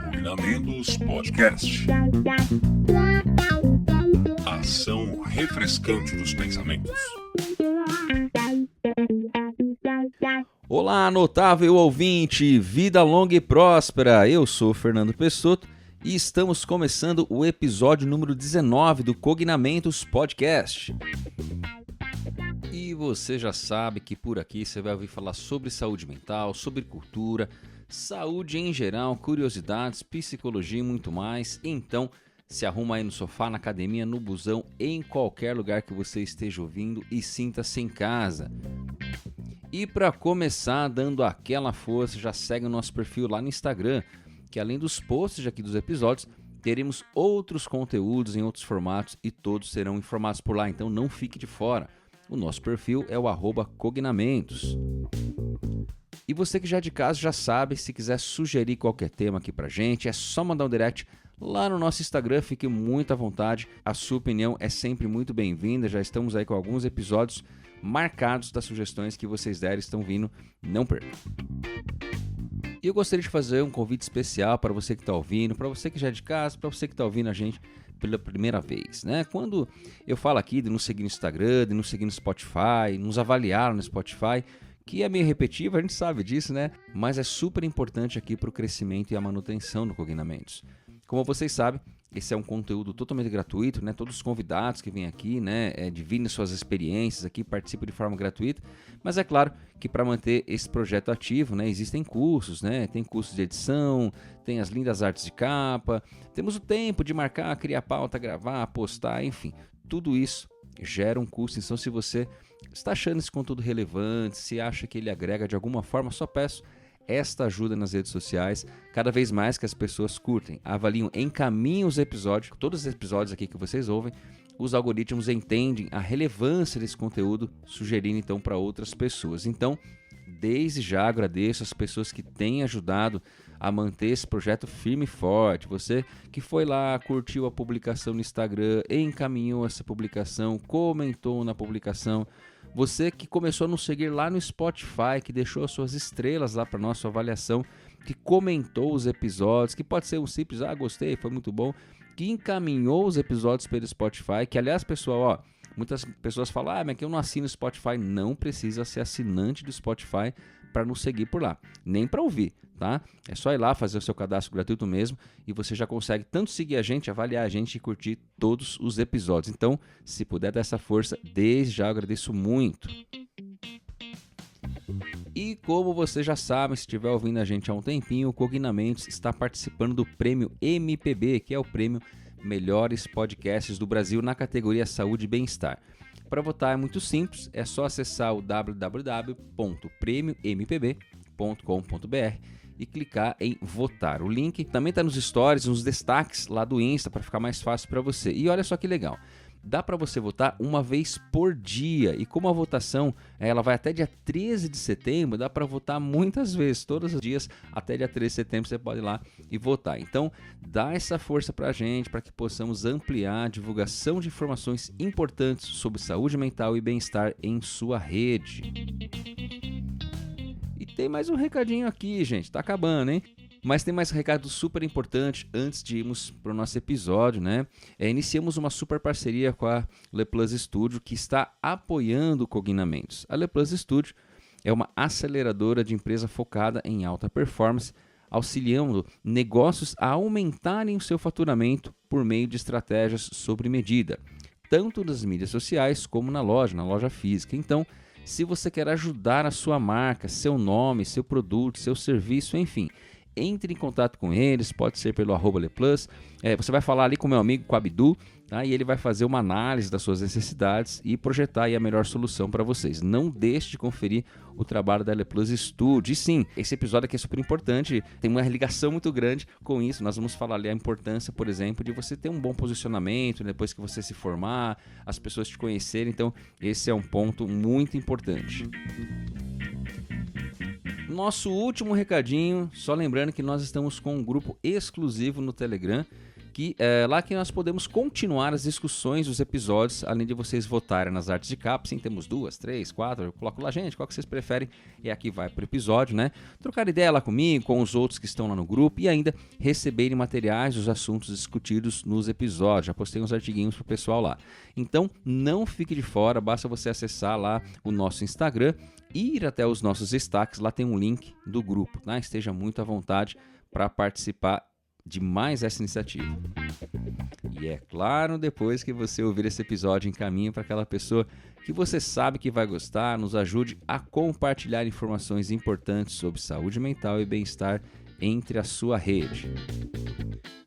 Combinamentos Podcast. Ação refrescante dos pensamentos. Olá, notável ouvinte, vida longa e próspera. Eu sou Fernando Pessotto e estamos começando o episódio número 19 do Cognamentos Podcast. E você já sabe que por aqui você vai ouvir falar sobre saúde mental, sobre cultura, saúde em geral, curiosidades, psicologia e muito mais. Então, se arruma aí no sofá, na academia, no busão, em qualquer lugar que você esteja ouvindo e sinta-se em casa. E para começar dando aquela força, já segue o nosso perfil lá no Instagram, que além dos posts aqui dos episódios, teremos outros conteúdos em outros formatos e todos serão informados por lá, então não fique de fora. O nosso perfil é o @cognamentos. E você que já é de casa já sabe, se quiser sugerir qualquer tema aqui pra gente, é só mandar um direct lá no nosso Instagram, fique muito à vontade. A sua opinião é sempre muito bem-vinda, já estamos aí com alguns episódios marcados das sugestões que vocês derem, estão vindo, não percam. E eu gostaria de fazer um convite especial para você que está ouvindo, para você que já é de casa, para você que está ouvindo a gente pela primeira vez, né? Quando eu falo aqui de nos seguir no Instagram, de nos seguir no Spotify, nos avaliar no Spotify, que é meio repetitivo, a gente sabe disso, né? Mas é super importante aqui para o crescimento e a manutenção do Cognamentos. Como vocês sabem, esse é um conteúdo totalmente gratuito, né? Todos os convidados que vêm aqui, né, dividem suas experiências aqui, participam de forma gratuita. Mas é claro que para manter esse projeto ativo, né, existem cursos, né? Tem cursos de edição, tem as lindas artes de capa, temos o tempo de marcar, criar pauta, gravar, postar, enfim. Tudo isso gera um custo. Então, se você está achando esse conteúdo relevante, se acha que ele agrega de alguma forma, só peço esta ajuda nas redes sociais, cada vez mais que as pessoas curtem, avaliam, encaminhem os episódios, todos os episódios aqui que vocês ouvem, os algoritmos entendem a relevância desse conteúdo, sugerindo então para outras pessoas. Então, desde já agradeço as pessoas que têm ajudado a manter esse projeto firme e forte. Você que foi lá, curtiu a publicação no Instagram, encaminhou essa publicação, comentou na publicação. Você que começou a nos seguir lá no Spotify, que deixou as suas estrelas lá para nossa avaliação, que comentou os episódios, que pode ser um simples, gostei, foi muito bom, que encaminhou os episódios pelo Spotify, que aliás, pessoal, muitas pessoas falam, mas que eu não assino o Spotify. Não precisa ser assinante do Spotify para nos seguir por lá, nem para ouvir, tá? É só ir lá fazer o seu cadastro gratuito mesmo e você já consegue tanto seguir a gente, avaliar a gente e curtir todos os episódios. Então, se puder dar essa força, desde já eu agradeço muito. E como você já sabe, se estiver ouvindo a gente há um tempinho, o Cognamentos está participando do Prêmio MPB, que é o prêmio Melhores Podcasts do Brasil na categoria Saúde e Bem-Estar. Para votar é muito simples, é só acessar o www.premiompb.com.br e clicar em votar. O link também está nos stories, nos destaques lá do Insta para ficar mais fácil para você. E olha só que legal, dá para você votar uma vez por dia e como a votação ela vai até dia 13 de setembro, dá para votar muitas vezes, todos os dias, até dia 13 de setembro você pode ir lá e votar. Então dá essa força para a gente, para que possamos ampliar a divulgação de informações importantes sobre saúde mental e bem-estar em sua rede. E tem mais um recadinho aqui, gente, tá acabando, hein? Mas tem mais um recado super importante antes de irmos para o nosso episódio, né? Iniciamos uma super parceria com a Le Plus Studio, que está apoiando o Cognamentos. A Le Plus Studio é uma aceleradora de empresa focada em alta performance, auxiliando negócios a aumentarem o seu faturamento por meio de estratégias sob medida, tanto nas mídias sociais como na loja física. Então, se você quer ajudar a sua marca, seu nome, seu produto, seu serviço, enfim, entre em contato com eles, pode ser pelo @leplus. Você vai falar ali com o meu amigo, com o Abdu, tá? E ele vai fazer uma análise das suas necessidades e projetar aí a melhor solução para vocês. Não deixe de conferir o trabalho da Le Plus Studio. E sim, esse episódio aqui é super importante, tem uma ligação muito grande com isso. Nós vamos falar ali a importância, por exemplo, de você ter um bom posicionamento depois que você se formar, as pessoas te conhecerem. Então, esse é um ponto muito importante. Nosso último recadinho, só lembrando que nós estamos com um grupo exclusivo no Telegram, que lá que nós podemos continuar as discussões dos episódios, além de vocês votarem nas artes de capa. Sim, temos 2, 3, 4, eu coloco lá, gente, qual que vocês preferem, e aqui vai pro episódio, né? Trocar ideia lá comigo, com os outros que estão lá no grupo, e ainda receberem materiais dos assuntos discutidos nos episódios. Já postei uns artiguinhos pro pessoal lá. Então, não fique de fora, basta você acessar lá o nosso Instagram, ir até os nossos destaques, lá tem um link do grupo, tá? Esteja muito à vontade para participar de mais essa iniciativa. E é claro, depois que você ouvir esse episódio, encaminhe para aquela pessoa que você sabe que vai gostar, nos ajude a compartilhar informações importantes sobre saúde mental e bem-estar entre a sua rede.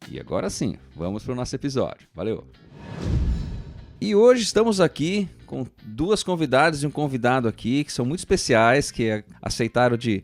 E agora sim, vamos para o nosso episódio. Valeu! E hoje estamos aqui com 2 convidadas e um convidado aqui que são muito especiais, que aceitaram de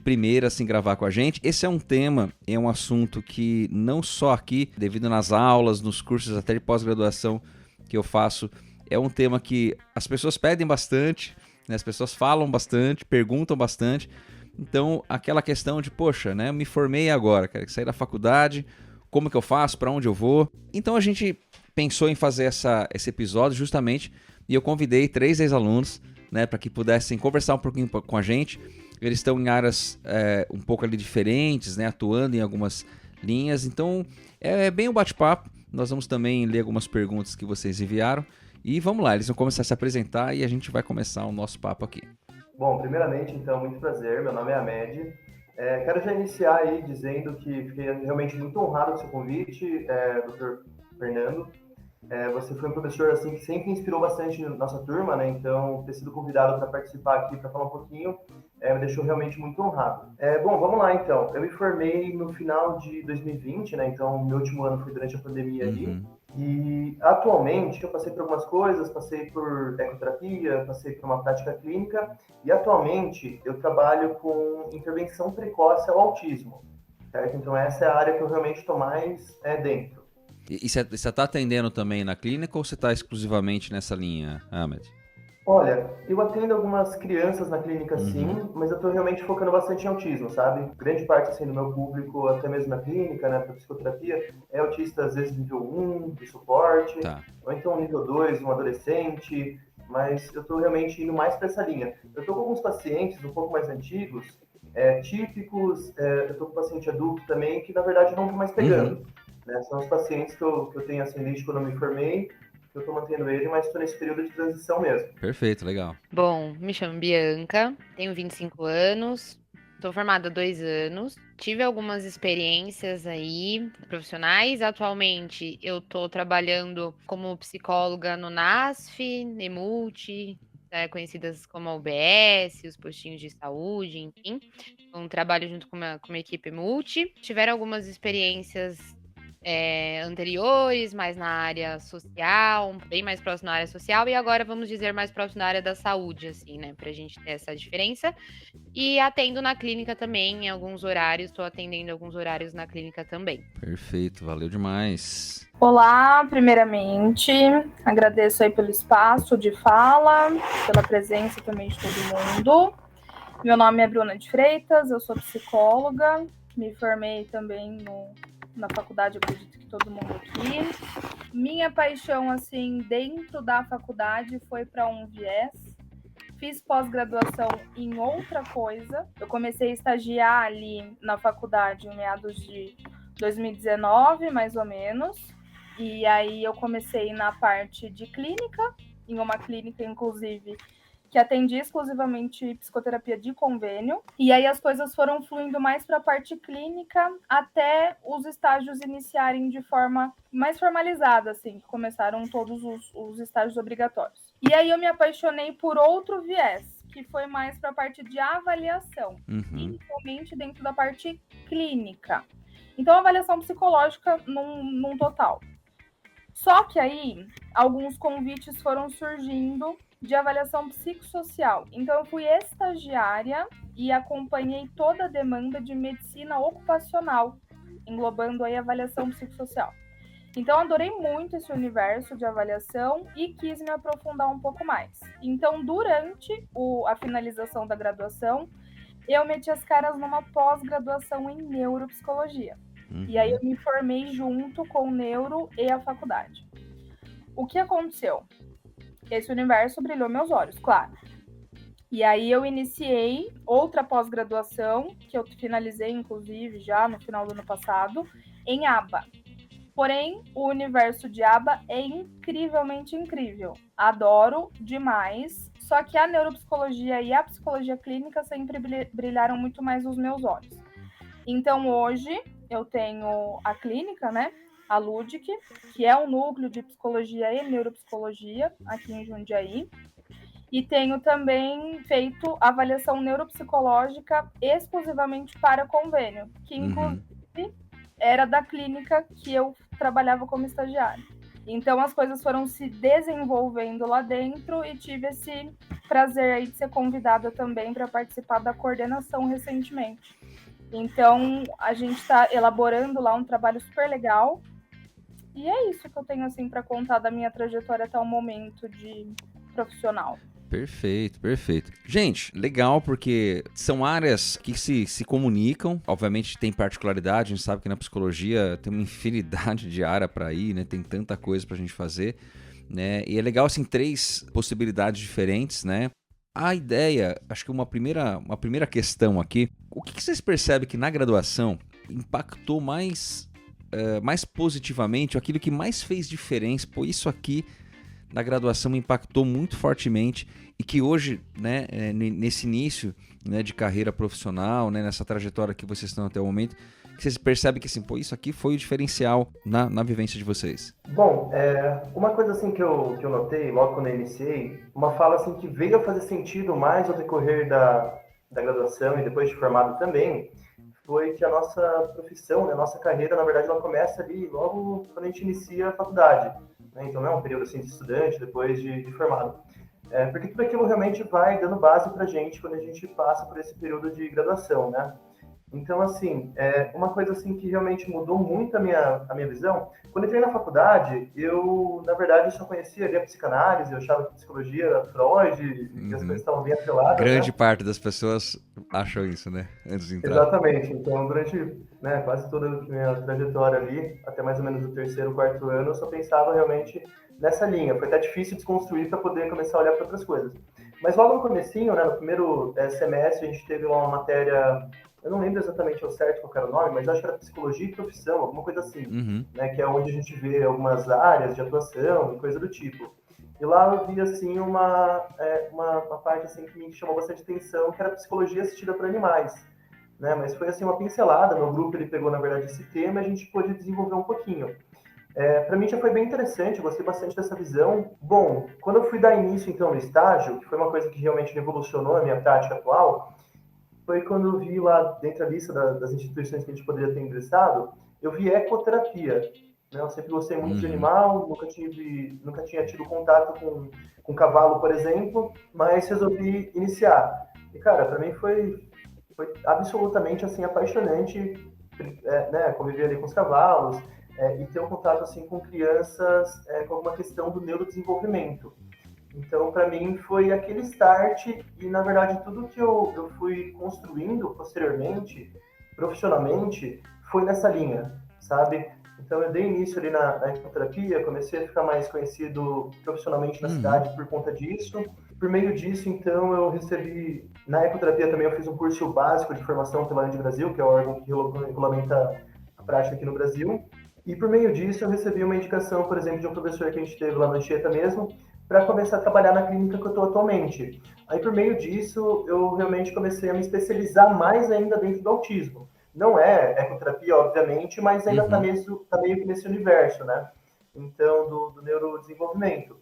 primeira assim gravar com a gente. Esse é um tema, é um assunto que não só aqui, devido nas aulas, nos cursos até de pós-graduação que eu faço, é um tema que as pessoas pedem bastante, né? As pessoas falam bastante, perguntam bastante. Então, aquela questão de, poxa, né, eu me formei agora, quero sair da faculdade, como que eu faço, para onde eu vou? Então a gente pensou em fazer esse episódio justamente, e eu convidei 3 ex-alunos, né, para que pudessem conversar um pouquinho com a gente. Eles estão em áreas um pouco ali diferentes, né, atuando em algumas linhas, então é bem um bate-papo. Nós vamos também ler algumas perguntas que vocês enviaram, e vamos lá, eles vão começar a se apresentar e a gente vai começar o nosso papo aqui. Bom, primeiramente, então, muito prazer, meu nome é Ahmed. Quero já iniciar aí dizendo que fiquei realmente muito honrado com o seu convite, Dr. Fernando. Você foi um professor assim que sempre inspirou bastante nossa turma, né? Então, ter sido convidado para participar aqui, para falar um pouquinho, me deixou realmente muito honrado. Bom, vamos lá então. Eu me formei no final de 2020, né? Então, meu último ano foi durante a pandemia ali. E atualmente eu passei por algumas coisas, passei por ecoterapia, passei por uma prática clínica e atualmente eu trabalho com intervenção precoce ao autismo, certo? Então essa é a área que eu realmente estou mais dentro. E você está atendendo também na clínica ou você está exclusivamente nessa linha, Ahmed? Olha, eu atendo algumas crianças na clínica sim, mas eu estou realmente focando bastante em autismo, sabe? Grande parte assim, do meu público, até mesmo na clínica, né, para psicoterapia, é autista às vezes nível 1, de suporte, ou então nível 2, um adolescente, mas eu estou realmente indo mais para essa linha. Eu estou com alguns pacientes um pouco mais antigos, típicos, eu estou com paciente adulto também, que na verdade não estou mais pegando. Né? São os pacientes que eu tenho assim, desde quando eu me formei, eu tô mantendo ele, mas tô nesse período de transição mesmo. Perfeito, legal. Bom, me chamo Bianca, tenho 25 anos, tô formada há 2 anos, tive algumas experiências aí profissionais. Atualmente eu tô trabalhando como psicóloga no NASF, Emult, conhecidas como a UBS, os postinhos de saúde, enfim. Um trabalho junto com uma equipe Emult. Tiveram algumas experiências anteriores, mais na área social, bem mais próximo na área social, e agora vamos dizer mais próximo na área da saúde, assim, né, pra gente ter essa diferença. E atendo na clínica também, em alguns horários, estou atendendo alguns horários na clínica também. Perfeito, valeu demais. Olá, primeiramente, agradeço aí pelo espaço de fala, pela presença também de todo mundo. Meu nome é Bruna de Freitas, eu sou psicóloga, me formei também na faculdade, acredito que todo mundo aqui. Minha paixão, assim, dentro da faculdade foi para um viés. Fiz pós-graduação em outra coisa. Eu comecei a estagiar ali na faculdade em meados de 2019, mais ou menos. E aí eu comecei na parte de clínica, em uma clínica, inclusive, que atendia exclusivamente psicoterapia de convênio, e aí as coisas foram fluindo mais para a parte clínica até os estágios iniciarem de forma mais formalizada, assim, que começaram todos os estágios obrigatórios. E aí eu me apaixonei por outro viés, que foi mais para a parte de avaliação, principalmente dentro da parte clínica. Então, avaliação psicológica num total. Só que aí, alguns convites foram surgindo de avaliação psicossocial. Então, eu fui estagiária e acompanhei toda a demanda de medicina ocupacional, englobando aí a avaliação psicossocial. Então, adorei muito esse universo de avaliação e quis me aprofundar um pouco mais. Então, durante a finalização da graduação, eu meti as caras numa pós-graduação em neuropsicologia. E aí eu me formei junto com o neuro e a faculdade. O que aconteceu? Esse universo brilhou meus olhos, claro. E aí eu iniciei outra pós-graduação, que eu finalizei, inclusive, já no final do ano passado, em aba. Porém, o universo de aba é incrivelmente incrível. Adoro demais. Só que a neuropsicologia e a psicologia clínica sempre brilharam muito mais nos meus olhos. Então, hoje, eu tenho a clínica, né? A Ludic, que é um núcleo de psicologia e neuropsicologia aqui em Jundiaí. E tenho também feito avaliação neuropsicológica exclusivamente para convênio, que inclusive era da clínica que eu trabalhava como estagiária. Então as coisas foram se desenvolvendo lá dentro e tive esse prazer aí de ser convidada também para participar da coordenação recentemente. Então a gente está elaborando lá um trabalho super legal. E é isso que eu tenho assim para contar da minha trajetória até o momento de profissional. Perfeito, perfeito. Gente, legal, porque são áreas que se comunicam. Obviamente tem particularidade, a gente sabe que na psicologia tem uma infinidade de área para ir, né? Tem tanta coisa pra gente fazer, né? E é legal, assim, 3 possibilidades diferentes, né? A ideia, acho que uma primeira questão aqui, o que vocês percebem que na graduação impactou mais positivamente, aquilo que mais fez diferença? Pô, isso aqui na graduação me impactou muito fortemente e que hoje, né, nesse início, né, de carreira profissional, né, nessa trajetória que vocês estão até o momento, que vocês percebem que assim, pô, isso aqui foi o diferencial na vivência de vocês? Bom, uma coisa assim que eu notei logo quando eu iniciei, uma fala assim que veio a fazer sentido mais ao decorrer da graduação e depois de formado também, foi que a nossa profissão, né, a nossa carreira, na verdade, ela começa ali logo quando a gente inicia a faculdade. Então não é um período assim de estudante depois de formado, porque tudo aquilo realmente vai dando base para a gente quando a gente passa por esse período de graduação, né? Então assim, uma coisa assim que realmente mudou muito a minha visão. Quando eu entrei na faculdade, eu na verdade só conhecia ali a psicanálise, eu achava que psicologia era Freud, e as coisas estavam bem atreladas. Grande né? parte das pessoas acham isso, né? Antes de entrar. Exatamente. Então, durante quase toda a minha trajetória ali, até mais ou menos o 3º, 4º ano, eu só pensava realmente nessa linha. Foi até difícil desconstruir para poder começar a olhar para outras coisas. Mas logo no comecinho, né, no primeiro semestre, a gente teve uma matéria, eu não lembro exatamente ao certo qual era o nome, mas acho que era psicologia e profissão, alguma coisa assim, né, que é onde a gente vê algumas áreas de atuação e coisa do tipo. E lá eu vi assim uma parte assim que me chamou bastante atenção, que era psicologia assistida por animais, né? Mas foi assim uma pincelada. Meu grupo ele pegou na verdade esse tema e a gente pôde desenvolver um pouquinho. Para mim já foi bem interessante, eu gostei bastante dessa visão. Bom, quando eu fui dar início então no estágio, que foi uma coisa que realmente revolucionou a minha prática atual, foi quando eu vi lá dentro da lista das instituições que a gente poderia ter ingressado, eu vi ecoterapia. Eu sempre gostei muito de animal, nunca tinha tido contato com cavalo, por exemplo, mas resolvi iniciar. E, cara, para mim foi absolutamente assim, apaixonante, né, conviver ali com os cavalos e ter um contato assim, com crianças com alguma questão do neurodesenvolvimento. Então, para mim, foi aquele start e, na verdade, tudo que eu fui construindo posteriormente, profissionalmente, foi nessa linha, sabe? Então, eu dei início ali na ecoterapia, comecei a ficar mais conhecido profissionalmente na cidade por conta disso. Por meio disso, então, eu recebi... Na ecoterapia também eu fiz um curso básico de formação pela ANDI Brasil, que é o órgão que regulamenta a prática aqui no Brasil. E por meio disso, eu recebi uma indicação, por exemplo, de um professor que a gente teve lá na Anchieta mesmo, para começar a trabalhar na clínica que eu estou atualmente. Aí, por meio disso, eu realmente comecei a me especializar mais ainda dentro do autismo. Não é ecoterapia, obviamente, mas ainda está meio que nesse universo, né? Então, do neurodesenvolvimento.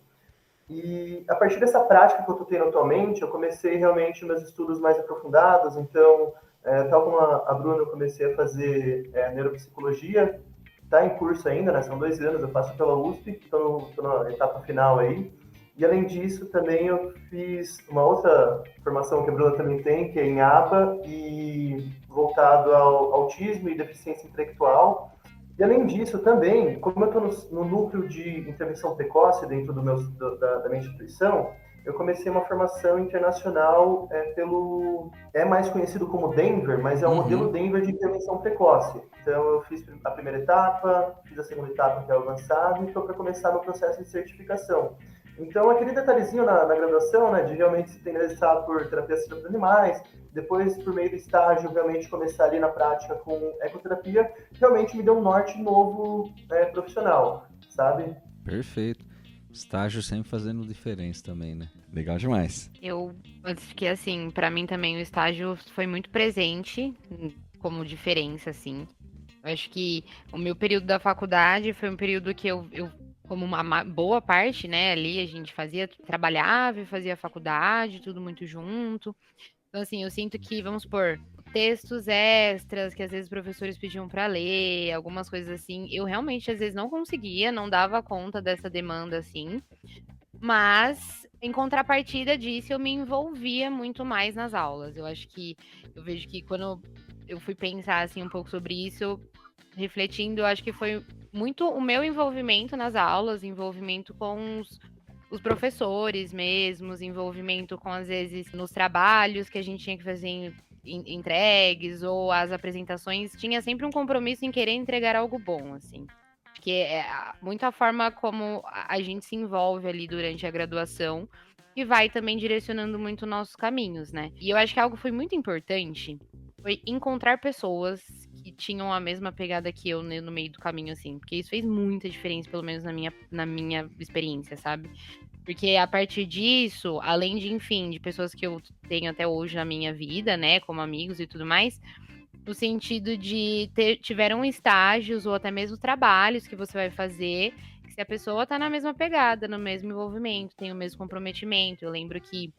E a partir dessa prática que eu estou tendo atualmente, eu comecei realmente meus estudos mais aprofundados. Então, tal como a Bruna, eu comecei a fazer neuropsicologia, está em curso ainda, né? São 2 anos, eu faço pela USP, estou na etapa final aí. E além disso, também eu fiz uma outra formação que a Bruna também tem, que é em ABA, e voltado ao autismo e deficiência intelectual. E além disso, também, como eu estou no núcleo de intervenção precoce dentro da minha instituição, eu comecei uma formação internacional é mais conhecido como Denver, mas é o modelo Denver de intervenção precoce. Então, eu fiz a primeira etapa, fiz a segunda etapa, que é o avançado, e estou para começar no processo de certificação. Então, aquele detalhezinho na graduação, né, de realmente se interessar por terapia assistida por animais, depois, por meio do estágio, realmente começar ali na prática com ecoterapia, realmente me deu um norte novo, profissional, sabe? Perfeito. Estágio sempre fazendo diferença também, né? Legal demais. Eu acho que, assim, pra mim também o estágio foi muito presente como diferença, assim. Eu acho que o meu período da faculdade foi um período que eu como uma boa parte, né, ali a gente trabalhava e fazia faculdade, tudo muito junto. Então, assim, eu sinto que, vamos supor, textos extras que às vezes os professores pediam para ler, algumas coisas assim, eu realmente às vezes não conseguia, não dava conta dessa demanda assim, mas em contrapartida disso eu me envolvia muito mais nas aulas. Eu vejo que quando eu fui pensar assim um pouco sobre isso, refletindo, eu acho que foi muito o meu envolvimento nas aulas, envolvimento com os professores mesmos, envolvimento com, às vezes, nos trabalhos que a gente tinha que fazer entregues, ou as apresentações, tinha sempre um compromisso em querer entregar algo bom, assim. Porque é muito a forma como a gente se envolve ali durante a graduação e vai também direcionando muito nossos caminhos, né? E eu acho que algo foi muito importante foi encontrar pessoas que tinham a mesma pegada que eu no meio do caminho, assim. Porque isso fez muita diferença, pelo menos na minha experiência, sabe? Porque a partir disso, além de, enfim, de pessoas que eu tenho até hoje na minha vida, né, como amigos e tudo mais, no sentido de tiveram estágios ou até mesmo trabalhos que você vai fazer, que se a pessoa tá na mesma pegada, no mesmo envolvimento, tem o mesmo comprometimento. Eu lembro que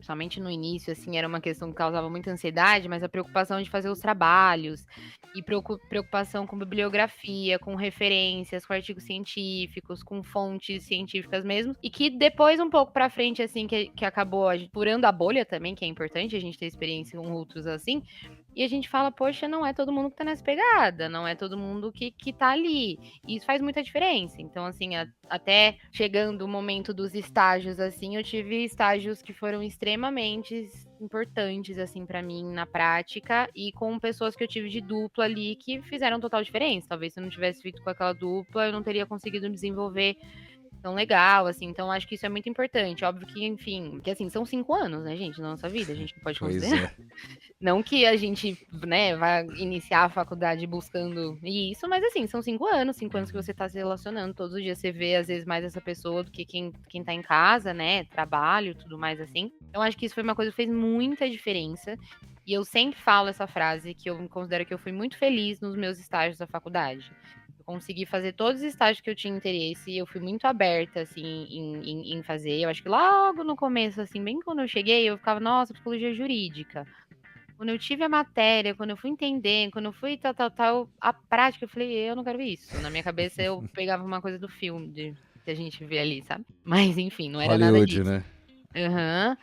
somente no início, assim, era uma questão que causava muita ansiedade, mas a preocupação de fazer os trabalhos e preocupação com bibliografia, com referências, com artigos científicos, com fontes científicas mesmo, e que depois, um pouco pra frente, assim, que acabou furando a bolha também, que é importante a gente ter experiência com outros assim, e a gente fala, poxa, não é todo mundo que tá nessa pegada, não é todo mundo que tá ali. E isso faz muita diferença. Então, assim, até chegando o momento dos estágios, assim, eu tive estágios que foram extremamente importantes, assim, pra mim na prática, e com pessoas que eu tive de dupla ali que fizeram total diferença. Talvez se eu não tivesse feito com aquela dupla, eu não teria conseguido me desenvolver tão legal, assim. Então, acho que isso é muito importante. Óbvio que, enfim, que assim, são 5 anos, né, gente, na nossa vida, a gente não pode considerar. Não que a gente, né, vai iniciar a faculdade buscando isso, mas assim, são 5 anos que você tá se relacionando. Todos os dias você vê, às vezes, mais essa pessoa do que quem tá em casa, né, trabalho, tudo mais assim. Então, acho que isso foi uma coisa que fez muita diferença. E eu sempre falo essa frase, que eu considero que eu fui muito feliz nos meus estágios da faculdade. Eu consegui fazer todos os estágios que eu tinha interesse, eu fui muito aberta, assim, em fazer. Eu acho que logo no começo, assim, bem quando eu cheguei, eu ficava, nossa, psicologia jurídica. Quando eu tive a matéria, quando eu fui entender, quando eu fui a prática, eu falei, eu não quero isso. Na minha cabeça, eu pegava uma coisa do filme que a gente vê ali, sabe? Mas, enfim, não era nada Hollywood, disso. né? Aham.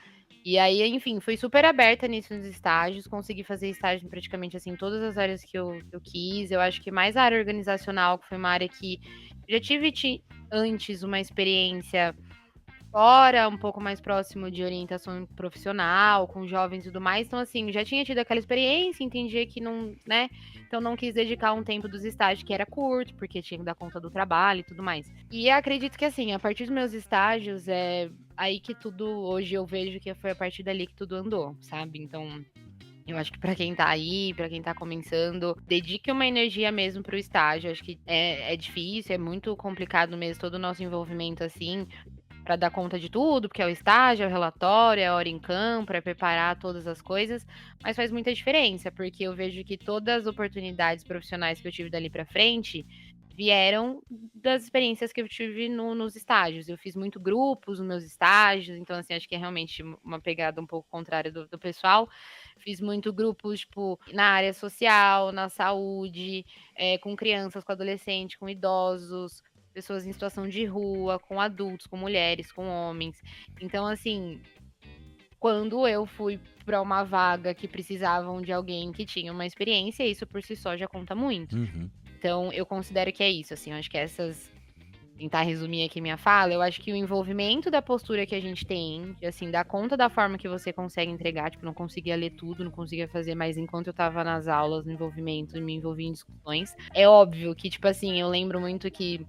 E aí, enfim, fui super aberta nisso nos estágios, consegui fazer estágio em praticamente, assim, todas as áreas que eu quis. Eu acho que mais a área organizacional, que foi uma área que já tive antes uma experiência fora, um pouco mais próximo de orientação profissional, com jovens e tudo mais. Então, assim, já tinha tido aquela experiência, entendia que não, né? Então, não quis dedicar um tempo dos estágios que era curto, porque tinha que dar conta do trabalho e tudo mais. E acredito que, assim, a partir dos meus estágios, é aí que tudo, hoje eu vejo que foi a partir dali que tudo andou, sabe? Então, eu acho que pra quem tá aí, pra quem tá começando, dedique uma energia mesmo pro estágio. Acho que é difícil, é muito complicado mesmo todo o nosso envolvimento, assim, para dar conta de tudo, porque é o estágio, é o relatório, é a hora em campo, é preparar todas as coisas, mas faz muita diferença, porque eu vejo que todas as oportunidades profissionais que eu tive dali para frente vieram das experiências que eu tive nos estágios. Eu fiz muito grupos nos meus estágios, então, assim, acho que é realmente uma pegada um pouco contrária do pessoal. Fiz muito grupos, tipo, na área social, na saúde, com crianças, com adolescentes, com idosos, pessoas em situação de rua, com adultos, com mulheres, com homens. Então, assim, quando eu fui para uma vaga que precisavam de alguém que tinha uma experiência, isso por si só já conta muito. Uhum. Então, eu considero que é isso, assim, eu acho que essas tentar resumir aqui minha fala, eu acho que o envolvimento da postura que a gente tem, de, assim, dar conta da forma que você consegue entregar, tipo, não conseguia ler tudo, não conseguia fazer, mas enquanto eu tava nas aulas, no envolvimento, me envolvia em discussões. É óbvio que, tipo assim, eu lembro muito que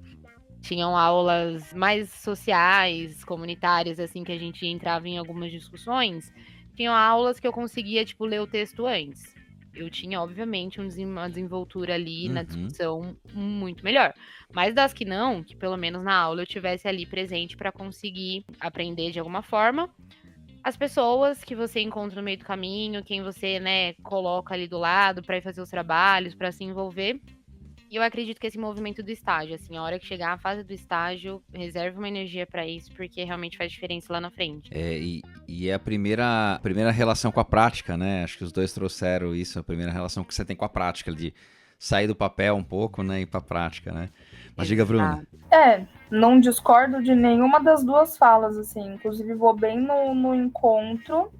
tinham aulas mais sociais, comunitárias, assim, que a gente entrava em algumas discussões. Tinham aulas que eu conseguia, tipo, ler o texto antes. Eu tinha, obviamente, uma desenvoltura ali na discussão muito melhor. Mas das que não, que pelo menos na aula eu tivesse ali presente para conseguir aprender de alguma forma. As pessoas que você encontra no meio do caminho, quem você, né, coloca ali do lado para ir fazer os trabalhos, para se envolver. E eu acredito que esse movimento do estágio, assim, a hora que chegar a fase do estágio, reserve uma energia para isso, porque realmente faz diferença lá na frente. E é a primeira relação com a prática, né? Acho que os dois trouxeram isso, a primeira relação que você tem com a prática, de sair do papel um pouco, né, e ir pra prática, né? Mas diga, Bruna. Não discordo de nenhuma das duas falas, assim, inclusive vou bem no encontro.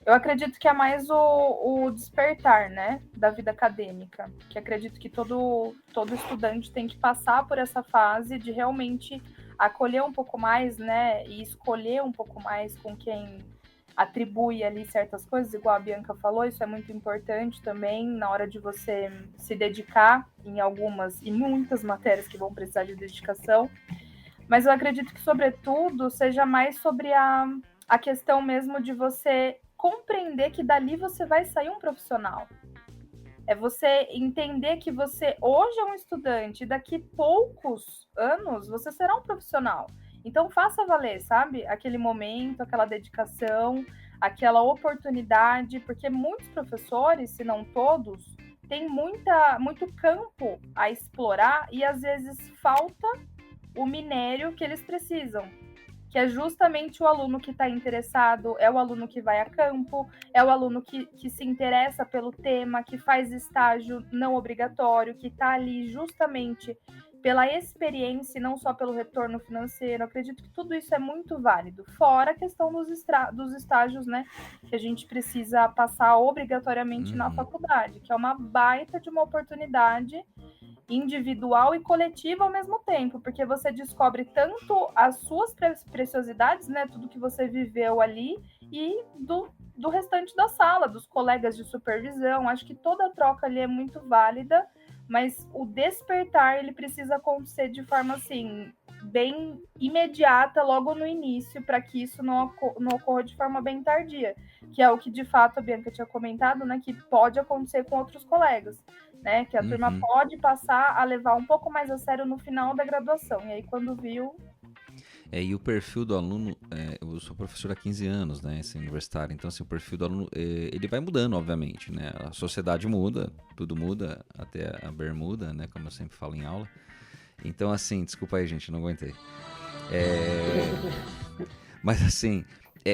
Eu acredito que é mais o despertar, né, da vida acadêmica, que acredito que todo estudante tem que passar por essa fase de realmente acolher um pouco mais, né, e escolher um pouco mais com quem atribui ali certas coisas, igual a Bianca falou, isso é muito importante também na hora de você se dedicar em algumas e muitas matérias que vão precisar de dedicação, mas eu acredito que, sobretudo, seja mais sobre a questão mesmo de você compreender que dali você vai sair um profissional. É você entender que você hoje é um estudante e daqui poucos anos você será um profissional. Então faça valer, sabe? Aquele momento, aquela dedicação, aquela oportunidade, porque muitos professores, se não todos, têm muito campo a explorar e às vezes falta o minério que eles precisam, que é justamente o aluno que está interessado, é o aluno que vai a campo, é o aluno que se interessa pelo tema, que faz estágio não obrigatório, que está ali justamente pela experiência e não só pelo retorno financeiro. Eu acredito que tudo isso é muito válido, fora a questão dos estágios, né, que a gente precisa passar obrigatoriamente na faculdade, que é uma baita de uma oportunidade individual e coletiva ao mesmo tempo, porque você descobre tanto as suas preciosidades, né, tudo que você viveu ali, e do restante da sala, dos colegas de supervisão. Acho que toda a troca ali é muito válida, mas o despertar, ele precisa acontecer de forma, assim, bem imediata, logo no início, para que isso não ocorra de forma bem tardia, que é o que, de fato, a Bianca tinha comentado, né, que pode acontecer com outros colegas, né, que a turma pode passar a levar um pouco mais a sério no final da graduação, e aí quando viu... E o perfil do aluno, eu sou professor há 15 anos, né, esse universitário, então assim, o perfil do aluno, ele vai mudando, obviamente, né, a sociedade muda, tudo muda, até a bermuda, né, como eu sempre falo em aula, então assim, desculpa aí gente, não aguentei, mas assim,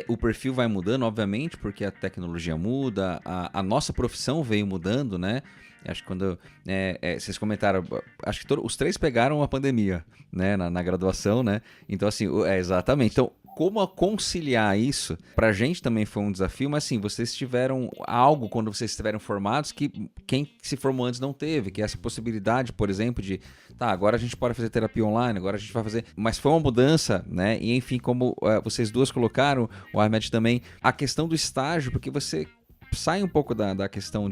o perfil vai mudando, obviamente, porque a tecnologia muda, a nossa profissão veio mudando, né? Acho que quando vocês comentaram, acho que os três pegaram a pandemia, né, na graduação, né? Então, assim, exatamente. Então, como conciliar isso, pra gente também foi um desafio, mas assim, vocês tiveram algo quando vocês estiveram formados que quem se formou antes não teve, que é essa possibilidade, por exemplo, de agora a gente pode fazer terapia online, agora a gente vai fazer, mas foi uma mudança, né? E enfim, como vocês duas colocaram, o Ahmed também, a questão do estágio, porque você sai um pouco da questão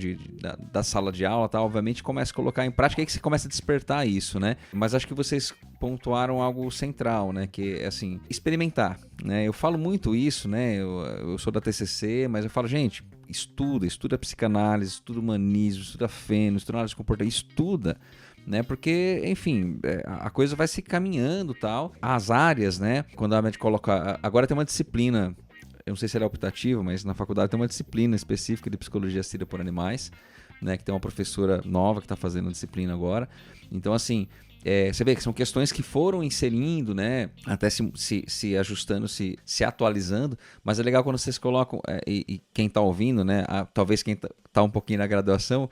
da sala de aula, tá? Obviamente começa a colocar em prática, aí que você começa a despertar isso, né? Mas acho que vocês pontuaram algo central, né? Que é, assim, experimentar, né? Eu falo muito isso, né? Eu sou da TCC, mas eu falo, gente, estuda psicanálise, estuda humanismo, estuda feno, estuda análise de comportamento, estuda, né? Porque, enfim, a coisa vai se caminhando, tal. As áreas, né? Quando a médica coloca... Agora tem uma disciplina... Eu não sei se ela é optativa, mas na faculdade tem uma disciplina específica de psicologia assistida por animais, né, que tem uma professora nova que está fazendo a disciplina agora. Então, assim, você vê que são questões que foram inserindo, né, até se ajustando, se atualizando, mas é legal quando vocês colocam, e quem está ouvindo, né, talvez quem está um pouquinho na graduação,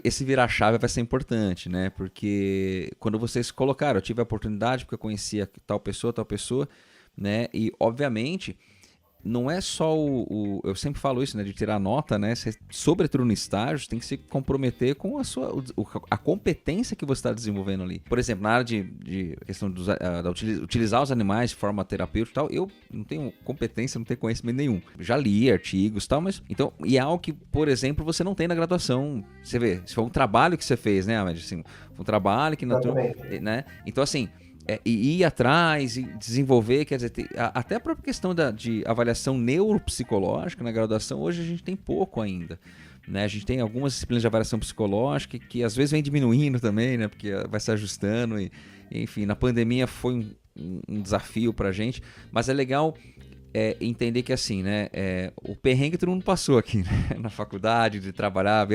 esse virar-chave vai ser importante, né, porque quando vocês colocaram, eu tive a oportunidade porque eu conhecia tal pessoa, né, e obviamente... não é só eu sempre falo isso, né, de tirar nota, né? Você, sobretudo no estágio, tem que se comprometer com a competência que você está desenvolvendo ali. Por exemplo, na área de questão de utilizar os animais de forma terapêutica e tal, eu não tenho competência, não tenho conhecimento nenhum. Já li artigos e tal, mas então, e é algo que, por exemplo, você não tem na graduação. Você vê, se foi um trabalho que você fez, né, Ahmed? Assim, foi um trabalho que, né? Então, assim, e ir atrás e desenvolver, quer dizer, até a própria questão de avaliação neuropsicológica na graduação, hoje a gente tem pouco ainda, né? A gente tem algumas disciplinas de avaliação psicológica que às vezes vem diminuindo também, né? Porque vai se ajustando e enfim, na pandemia foi um desafio pra gente, mas é legal entender que assim, né, o perrengue todo mundo passou aqui, né, na faculdade, de trabalhar,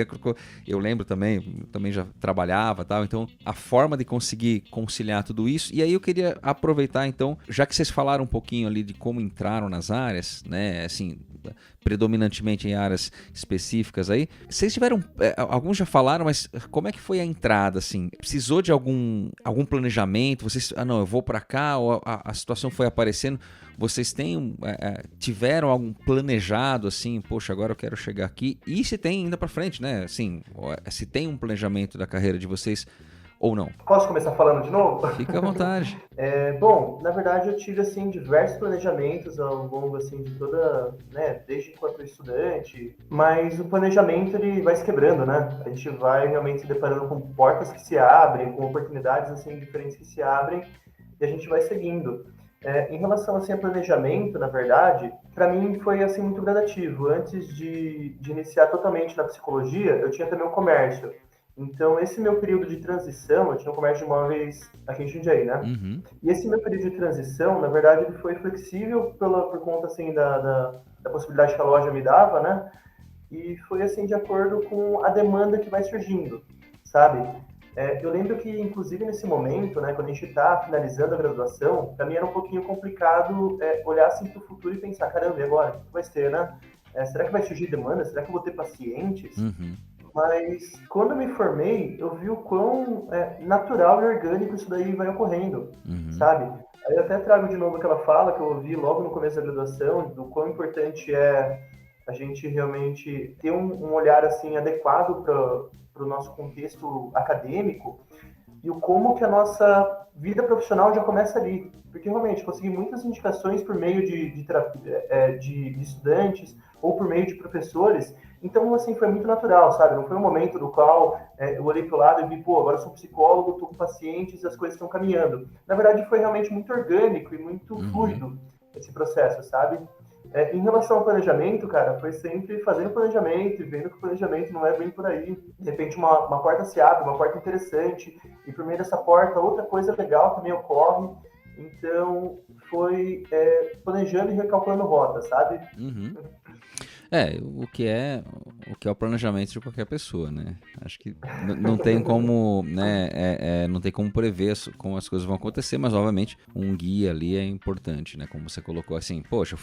eu lembro também já trabalhava, tal, então a forma de conseguir conciliar tudo isso, e aí eu queria aproveitar então, já que vocês falaram um pouquinho ali de como entraram nas áreas, né, assim, predominantemente em áreas específicas aí, vocês tiveram, alguns já falaram, mas como é que foi a entrada, assim, precisou de algum planejamento, vocês, não, eu vou pra cá, ou a situação foi aparecendo, vocês tiveram algum planejado, assim, poxa, agora eu quero chegar aqui, e se tem ainda pra frente, né, assim, se tem um planejamento da carreira de vocês ou não? Posso começar falando de novo? Fica à vontade. Bom, na verdade eu tive, assim, diversos planejamentos ao longo, assim, de toda, né, desde enquanto estudante, mas o planejamento, ele vai se quebrando, né? A gente vai realmente se deparando com portas que se abrem, com oportunidades, assim, diferentes que se abrem, e a gente vai seguindo. Em relação, assim, a planejamento, na verdade, para mim foi, assim, muito gradativo. Antes de iniciar totalmente na psicologia, eu tinha também um comércio. Então, esse meu período de transição, eu tinha um comércio de imóveis aqui em Jundiaí, né? Uhum. E esse meu período de transição, na verdade, ele foi flexível por conta, assim, da possibilidade que a loja me dava, né? E foi, assim, de acordo com a demanda que vai surgindo, sabe? Eu lembro que, inclusive, nesse momento, né, quando a gente está finalizando a graduação, para mim era um pouquinho complicado olhar assim para o futuro e pensar, caramba, e agora? O que vai ser, né? Será que vai surgir demanda? Será que eu vou ter pacientes? Uhum. Mas, quando eu me formei, eu vi o quão natural e orgânico isso daí vai ocorrendo, sabe? Aí eu até trago de novo aquela fala que eu ouvi logo no começo da graduação, do quão importante é a gente realmente ter um olhar, assim, adequado para o nosso contexto acadêmico e o como que a nossa vida profissional já começa ali. Porque, realmente, consegui muitas indicações por meio de estudantes ou por meio de professores. Então, assim, foi muito natural, sabe? Não foi um momento do qual eu olhei para o lado e vi, pô, agora eu sou psicólogo, estou com pacientes e as coisas estão caminhando. Na verdade, foi realmente muito orgânico e muito fluido esse processo, sabe? Em relação ao planejamento, cara, foi sempre fazendo planejamento e vendo que o planejamento não é bem por aí. De repente, uma porta se abre, uma porta interessante, e por meio dessa porta, outra coisa legal também ocorre. Então, foi planejando e recalculando rota, sabe? Uhum. O que é o planejamento de qualquer pessoa, né? Acho que não tem como, né? Não tem como prever como as coisas vão acontecer, mas obviamente um guia ali é importante, né? Como você colocou assim, poxa,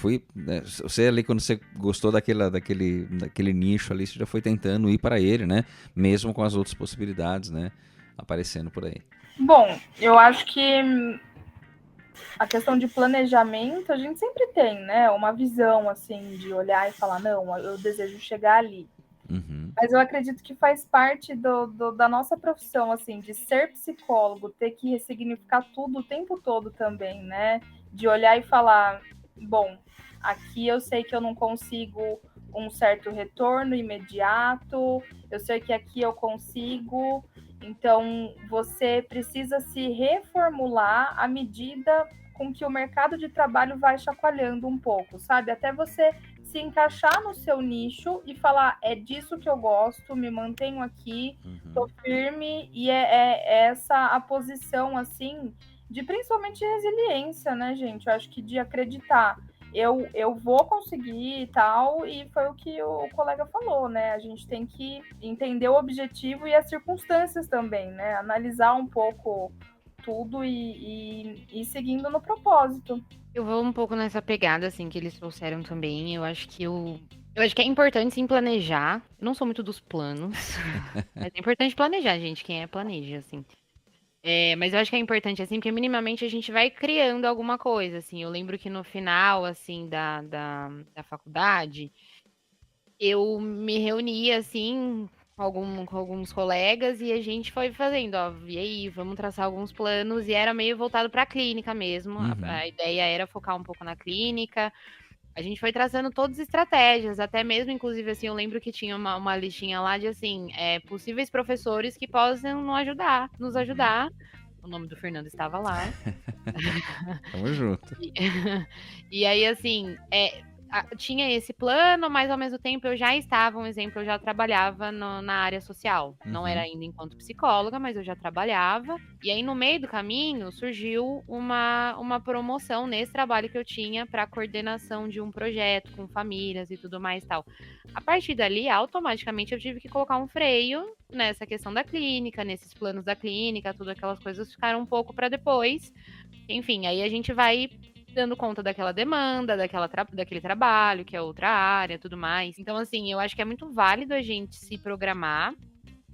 você ali quando você gostou daquele nicho ali, você já foi tentando ir para ele, né? Mesmo com as outras possibilidades, né? Aparecendo por aí. Bom, eu acho que a questão de planejamento, a gente sempre tem, né? Uma visão, assim, de olhar e falar, não, eu desejo chegar ali. Uhum. Mas eu acredito que faz parte da nossa profissão, assim, de ser psicólogo, ter que ressignificar tudo o tempo todo também, né? De olhar e falar, bom, aqui eu sei que eu não consigo um certo retorno imediato, eu sei que aqui eu consigo. Então, você precisa se reformular à medida com que o mercado de trabalho vai chacoalhando um pouco, sabe? Até você se encaixar no seu nicho e falar, é disso que eu gosto, me mantenho aqui, tô firme, e é essa a posição, assim, de principalmente resiliência, né, gente? Eu acho que de acreditar, eu vou conseguir e tal, e foi o que o colega falou, né? A gente tem que entender o objetivo e as circunstâncias também, né? Analisar um pouco tudo e ir seguindo no propósito. Eu vou um pouco nessa pegada, assim, que eles trouxeram também. Eu acho que é importante, sim, planejar. Eu não sou muito dos planos, mas é importante planejar, gente. Quem planeja, assim. Mas eu acho que é importante, assim, porque minimamente a gente vai criando alguma coisa, assim. Eu lembro que no final, assim, da faculdade, eu me reuni, assim, com alguns colegas e a gente foi fazendo, ó, e aí, vamos traçar alguns planos, e era meio voltado para a clínica mesmo. Uhum. A ideia era focar um pouco na clínica. A gente foi traçando todas as estratégias, até mesmo, inclusive, assim, eu lembro que tinha uma listinha lá de, assim, possíveis professores que possam nos ajudar. O nome do Fernando estava lá. Tamo junto. E, e aí, assim, tinha esse plano, mas ao mesmo tempo eu já estava, um exemplo, eu já trabalhava na área social. Não era Uhum. ainda enquanto psicóloga, mas eu já trabalhava. E aí, no meio do caminho, surgiu uma promoção nesse trabalho que eu tinha para coordenação de um projeto com famílias e tudo mais e tal. A partir dali, automaticamente, eu tive que colocar um freio nessa questão da clínica, nesses planos da clínica, tudo aquelas coisas ficaram um pouco para depois. Enfim, aí a gente vai dando conta daquela demanda, daquele trabalho, que é outra área, tudo mais. Então, assim, eu acho que é muito válido a gente se programar,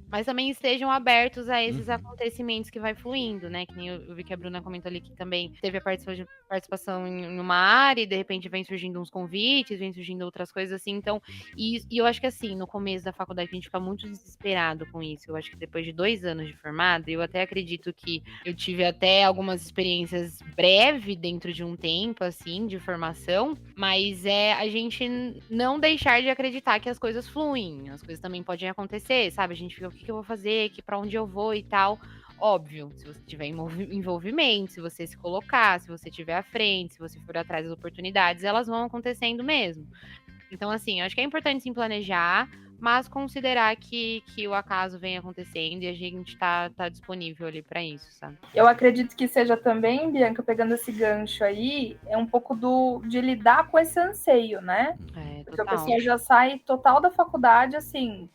mas também estejam abertos a esses Uhum. acontecimentos que vai fluindo, né? Que nem eu vi que a Bruna comentou ali que também teve a participação em uma área e de repente vem surgindo uns convites, vem surgindo outras coisas assim. Então, e eu acho que assim, no começo da faculdade a gente fica muito desesperado com isso. Eu acho que depois de 2 anos de formada, eu até acredito que eu tive até algumas experiências breves dentro de um tempo, assim, de formação, mas é a gente não deixar de acreditar que as coisas fluem, as coisas também podem acontecer, sabe? A gente fica, o que eu vou fazer, para onde eu vou e tal. Óbvio, se você tiver envolvimento, se você se colocar, se você estiver à frente, se você for atrás das oportunidades, elas vão acontecendo mesmo. Então, assim, eu acho que é importante sim planejar, mas considerar que o acaso vem acontecendo e a gente tá disponível ali para isso, sabe? Eu acredito que seja também, Bianca, pegando esse gancho aí, é um pouco de lidar com esse anseio, né? Porque a Total. pessoa já sai total da faculdade, assim,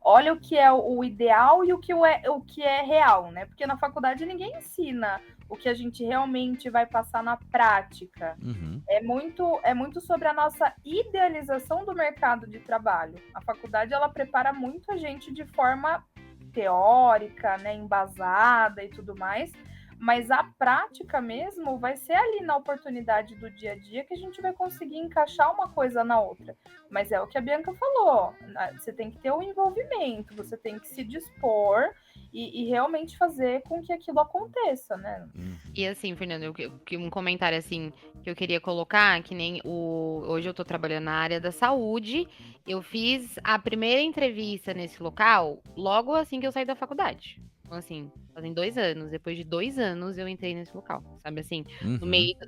olha o que é o ideal e o que é real, né? Porque na faculdade ninguém ensina o que a gente realmente vai passar na prática. Uhum. É muito sobre a nossa idealização do mercado de trabalho. A faculdade, ela prepara muito a gente de forma teórica, né, embasada e tudo mais, mas a prática mesmo vai ser ali na oportunidade do dia a dia que a gente vai conseguir encaixar uma coisa na outra. Mas é o que a Bianca falou, você tem que ter o envolvimento, você tem que se dispor e realmente fazer com que aquilo aconteça, né? E assim, Fernando, um comentário assim que eu queria colocar, que nem hoje eu tô trabalhando na área da saúde, eu fiz a primeira entrevista nesse local logo assim que eu saí da faculdade. Então, assim, fazem 2 anos. Depois de 2 anos eu entrei nesse local, sabe assim? Uhum.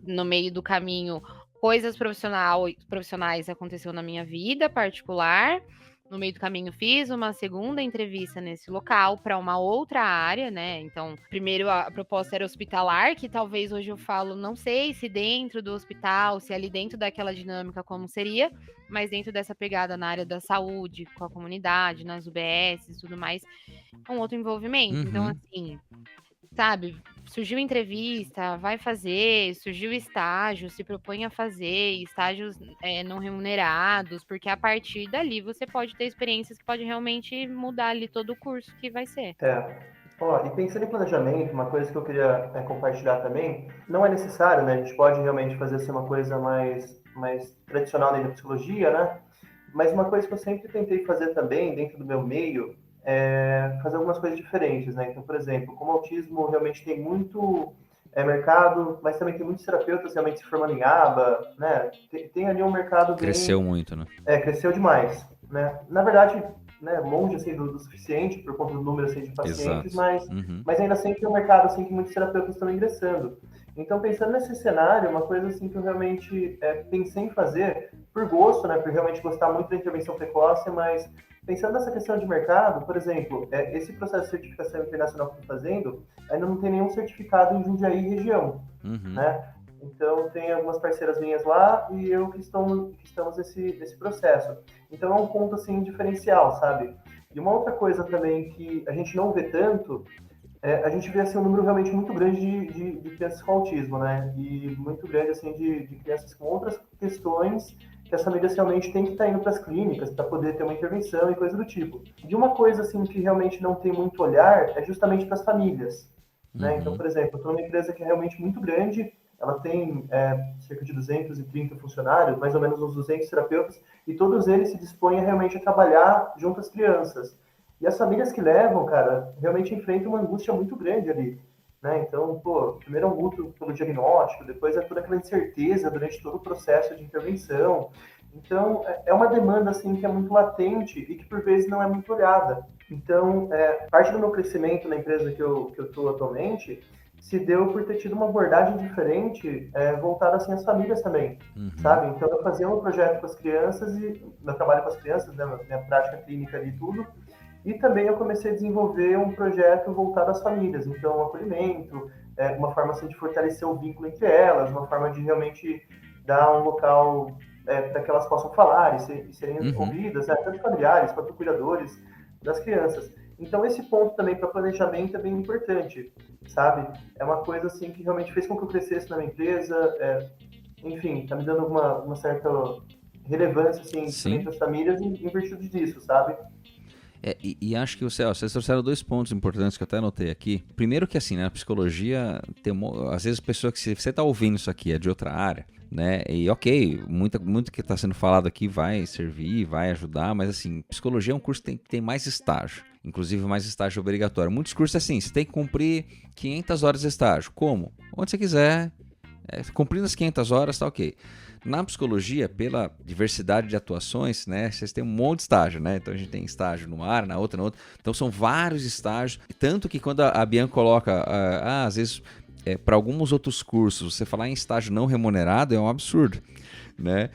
No meio do caminho, coisas profissionais aconteceu na minha vida particular. No meio do caminho, fiz uma segunda entrevista nesse local para uma outra área, né? Então, primeiro a proposta era hospitalar, que talvez hoje eu falo, não sei se dentro do hospital, se ali dentro daquela dinâmica como seria, mas dentro dessa pegada na área da saúde, com a comunidade, nas UBS e tudo mais, com outro envolvimento. Então, Uhum. assim, sabe, surgiu entrevista, vai fazer, surgiu estágio, se propõe a fazer, estágios não remunerados, porque a partir dali você pode ter experiências que podem realmente mudar ali todo o curso que vai ser. Ó, e pensando em planejamento, uma coisa que eu queria compartilhar também, não é necessário, né? A gente pode realmente fazer assim, uma coisa mais tradicional dentro da psicologia, né? Mas uma coisa que eu sempre tentei fazer também, dentro do meu meio, é fazer algumas coisas diferentes, né? Então, por exemplo, como o autismo realmente tem muito mercado, mas também tem muitos terapeutas realmente se formando em aba, né? Tem ali um mercado Cresceu bem... muito, né? cresceu demais, né? Na verdade, né, longe assim, do suficiente por conta do número assim, de pacientes, Exato. Uhum. mas ainda assim tem um mercado assim, que muitos terapeutas estão ingressando. Então, pensando nesse cenário, uma coisa assim que eu realmente pensei em fazer, por gosto, né, por realmente gostar muito da intervenção precoce, mas pensando nessa questão de mercado, por exemplo, esse processo de certificação internacional que eu estou fazendo, ainda não tem nenhum certificado em Jundiaí região, Uhum. né? Então, tem algumas parceiras minhas lá e eu que estamos nesse processo. Então, é um ponto, assim, diferencial, sabe? E uma outra coisa também que a gente não vê tanto, a gente vê, assim, um número realmente muito grande de crianças com autismo, né? E muito grande, assim, de crianças com outras questões que as famílias realmente têm que estar indo para as clínicas para poder ter uma intervenção e coisa do tipo. E uma coisa, assim, que realmente não tem muito olhar é justamente para as famílias, né? Então, por exemplo, eu estou numa empresa que é realmente muito grande, ela tem cerca de 230 funcionários, mais ou menos uns 200 terapeutas, e todos eles se dispõem realmente a trabalhar junto às crianças. E as famílias que levam, cara, realmente enfrentam uma angústia muito grande ali, né? Então, primeiro é um luto pelo diagnóstico, depois é toda aquela incerteza durante todo o processo de intervenção. Então, é uma demanda, assim, que é muito latente e que, por vezes, não é muito olhada. Então, parte do meu crescimento na empresa que eu estou atualmente se deu por ter tido uma abordagem diferente, voltada, assim, às famílias também, sabe? Então, eu fazia um projeto com as crianças, e meu trabalho com as crianças, né, minha prática clínica ali e tudo, e também eu comecei a desenvolver um projeto voltado às famílias, então, um acolhimento, uma forma, assim, de fortalecer o vínculo entre elas, uma forma de realmente dar um local para que elas possam falar e serem ouvidas, né, tanto familiares quanto cuidadores das crianças. Então, esse ponto também para planejamento é bem importante, sabe? É uma coisa, assim, que realmente fez com que eu crescesse na minha empresa, enfim, tá me dando uma certa relevância, assim, entre as famílias em virtude disso, sabe? E acho que vocês trouxeram 2 pontos importantes que eu até anotei aqui. Primeiro que, assim, né, a psicologia, às vezes a pessoa que, se você tá ouvindo isso aqui é de outra área, né, e ok, muito que está sendo falado aqui vai servir, vai ajudar, mas assim, psicologia é um curso que tem mais estágio, inclusive mais estágio obrigatório. Muitos cursos assim, você tem que cumprir 500 horas de estágio. Como? Onde você quiser, cumprindo as 500 horas, tá ok. Na psicologia, pela diversidade de atuações, né, vocês têm um monte de estágio, né? Então a gente tem estágio numa área, na outra. Então são vários estágios. Tanto que quando a Bianca coloca, às vezes, para alguns outros cursos, você falar em estágio não remunerado é um absurdo, né?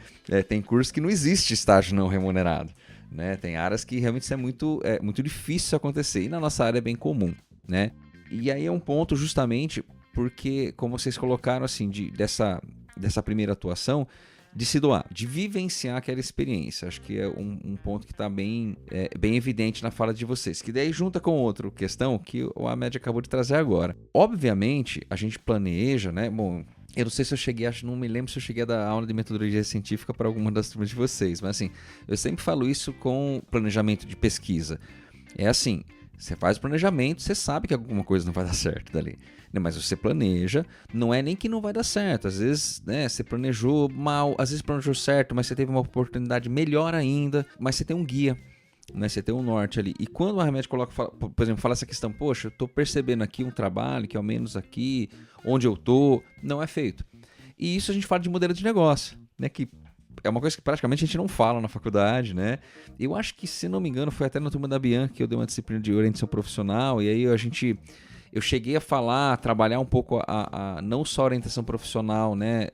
Tem cursos que não existe estágio não remunerado, né? Tem áreas que realmente isso é muito difícil acontecer. E na nossa área é bem comum, né? E aí é um ponto justamente porque, como vocês colocaram, assim, dessa primeira atuação, de se doar, de vivenciar aquela experiência. Acho que é um ponto que está bem evidente na fala de vocês. Que daí junta com outra questão que o Ahmed acabou de trazer agora. Obviamente, a gente planeja, né? Bom, eu não sei se eu cheguei, não me lembro se eu cheguei a dar aula de metodologia científica para alguma das turmas de vocês, mas assim, eu sempre falo isso com planejamento de pesquisa. É assim, você faz o planejamento, você sabe que alguma coisa não vai dar certo dali. Mas você planeja, não é nem que não vai dar certo. Às vezes, né, você planejou mal, às vezes planejou certo, mas você teve uma oportunidade melhor ainda, mas você tem um guia, né, você tem um norte ali. E quando o Ahmed coloca, por exemplo, fala essa questão, poxa, eu tô percebendo aqui um trabalho que ao menos aqui, onde eu tô, não é feito. E isso a gente fala de modelo de negócio, né, que é uma coisa que praticamente a gente não fala na faculdade, né? Eu acho que, se não me engano, foi até na turma da Bianca que eu dei uma disciplina de orientação profissional, e aí eu cheguei a trabalhar um pouco não só a orientação profissional, né,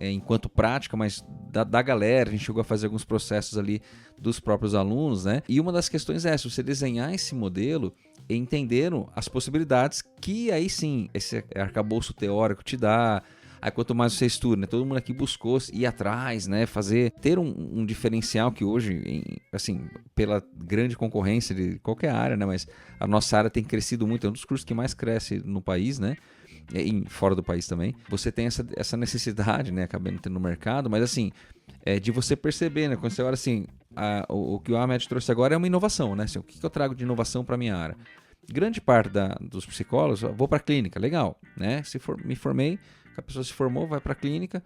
enquanto prática, mas da galera. A gente chegou a fazer alguns processos ali dos próprios alunos, né? E uma das questões se você desenhar esse modelo, entenderam as possibilidades que aí sim, esse arcabouço teórico te dá. Aí quanto mais você estuda, né? Todo mundo aqui buscou ir atrás, né? Ter um diferencial que hoje, assim, pela grande concorrência de qualquer área, né? Mas a nossa área tem crescido muito, é um dos cursos que mais cresce no país, né? E fora do país também. Você tem essa necessidade, né? Acabando tendo no mercado, mas assim, de você perceber, né? Quando você olha assim, o que o Ahmed trouxe agora é uma inovação, né? Assim, o que eu trago de inovação para a minha área? Grande parte dos psicólogos, vou para a clínica, legal, né? Me formei, a pessoa se formou, vai para a clínica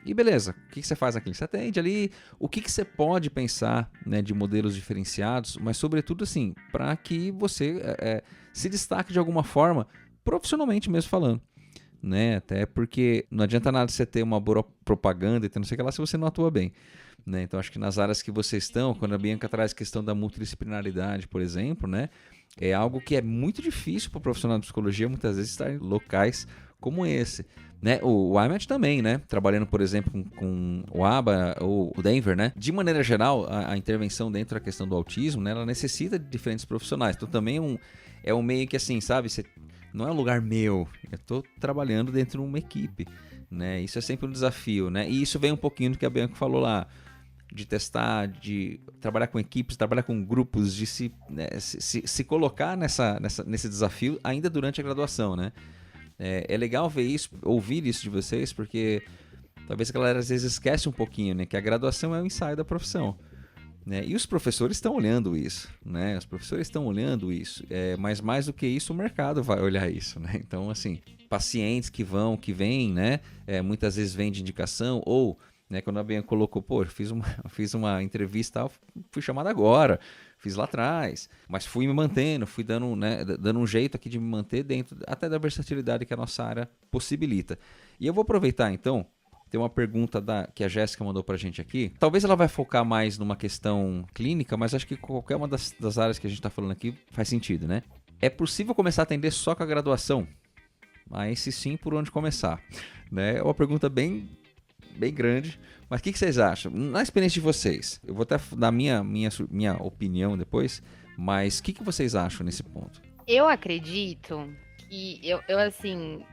e beleza. O que você faz na clínica? Você atende ali, o que você pode pensar, né, de modelos diferenciados, mas sobretudo assim, para que você se destaque de alguma forma, profissionalmente mesmo falando, né? Até porque não adianta nada você ter uma boa propaganda e ter não sei o que lá se você não atua bem, né? Então acho que nas áreas que vocês estão, quando a Bianca traz a questão da multidisciplinaridade, por exemplo, né, é algo que é muito difícil para o profissional de psicologia muitas vezes estar em locais como esse, né? O Ahmed também, né? Trabalhando, por exemplo, com o ABA ou o Denver, né? De maneira geral, a intervenção dentro da questão do autismo, né, ela necessita de diferentes profissionais. Então também é um meio que assim, sabe? Não é um lugar meu. Eu estou trabalhando dentro de uma equipe, né? Isso é sempre um desafio, né? E isso vem um pouquinho do que a Bianca falou lá, de testar, de trabalhar com equipes, trabalhar com grupos, de se colocar nesse desafio ainda durante a graduação, né? É legal ver isso, ouvir isso de vocês, porque talvez a galera às vezes esquece um pouquinho, né? Que a graduação é o ensaio da profissão, né? E os professores estão olhando isso, né? Os professores estão olhando isso, mas mais do que isso, o mercado vai olhar isso, né? Então, assim, pacientes que vêm, né? Muitas vezes vêm de indicação ou, né, quando a Bianca colocou, pô, fiz uma entrevista, fui chamado agora, fiz lá atrás, mas fui me mantendo, fui dando, né, dando um jeito aqui de me manter dentro até da versatilidade que a nossa área possibilita. E eu vou aproveitar, então, tem uma pergunta que a Jéssica mandou pra gente aqui. Talvez ela vai focar mais numa questão clínica, mas acho que qualquer uma das áreas que a gente está falando aqui faz sentido, né? É possível começar a atender só com a graduação? Mas se sim, por onde começar? Né? É uma pergunta bem grande, mas o que vocês acham? Na experiência de vocês, eu vou até dar minha opinião depois, mas o que vocês acham nesse ponto? Eu acredito que eu assim,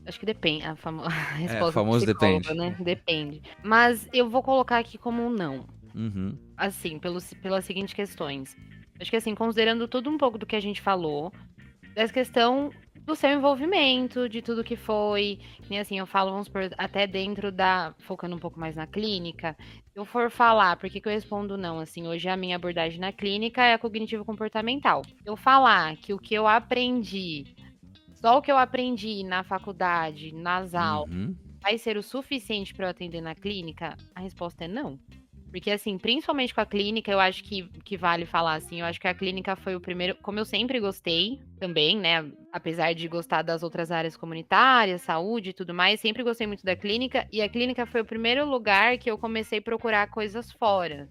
acho que depende, a resposta famoso do psicólogo, depende. né? Depende. Mas eu vou colocar aqui como um não. Uhum. Assim, pelas seguintes questões. Acho que assim, considerando tudo um pouco do que a gente falou, dessa questão do seu envolvimento, de tudo que foi, que nem assim, eu falo, vamos por, até dentro focando um pouco mais na clínica, se eu for falar, por que eu respondo não, assim, hoje a minha abordagem na clínica é a cognitivo-comportamental. Eu falar que o que eu aprendi, só o que eu aprendi na faculdade, nas aulas, vai ser o suficiente para eu atender na clínica? A resposta é não. Porque, assim, principalmente com a clínica, eu acho que vale falar, assim, eu acho que a clínica foi o primeiro, como eu sempre gostei também, né, apesar de gostar das outras áreas comunitárias, saúde e tudo mais, sempre gostei muito da clínica, e a clínica foi o primeiro lugar que eu comecei a procurar coisas fora.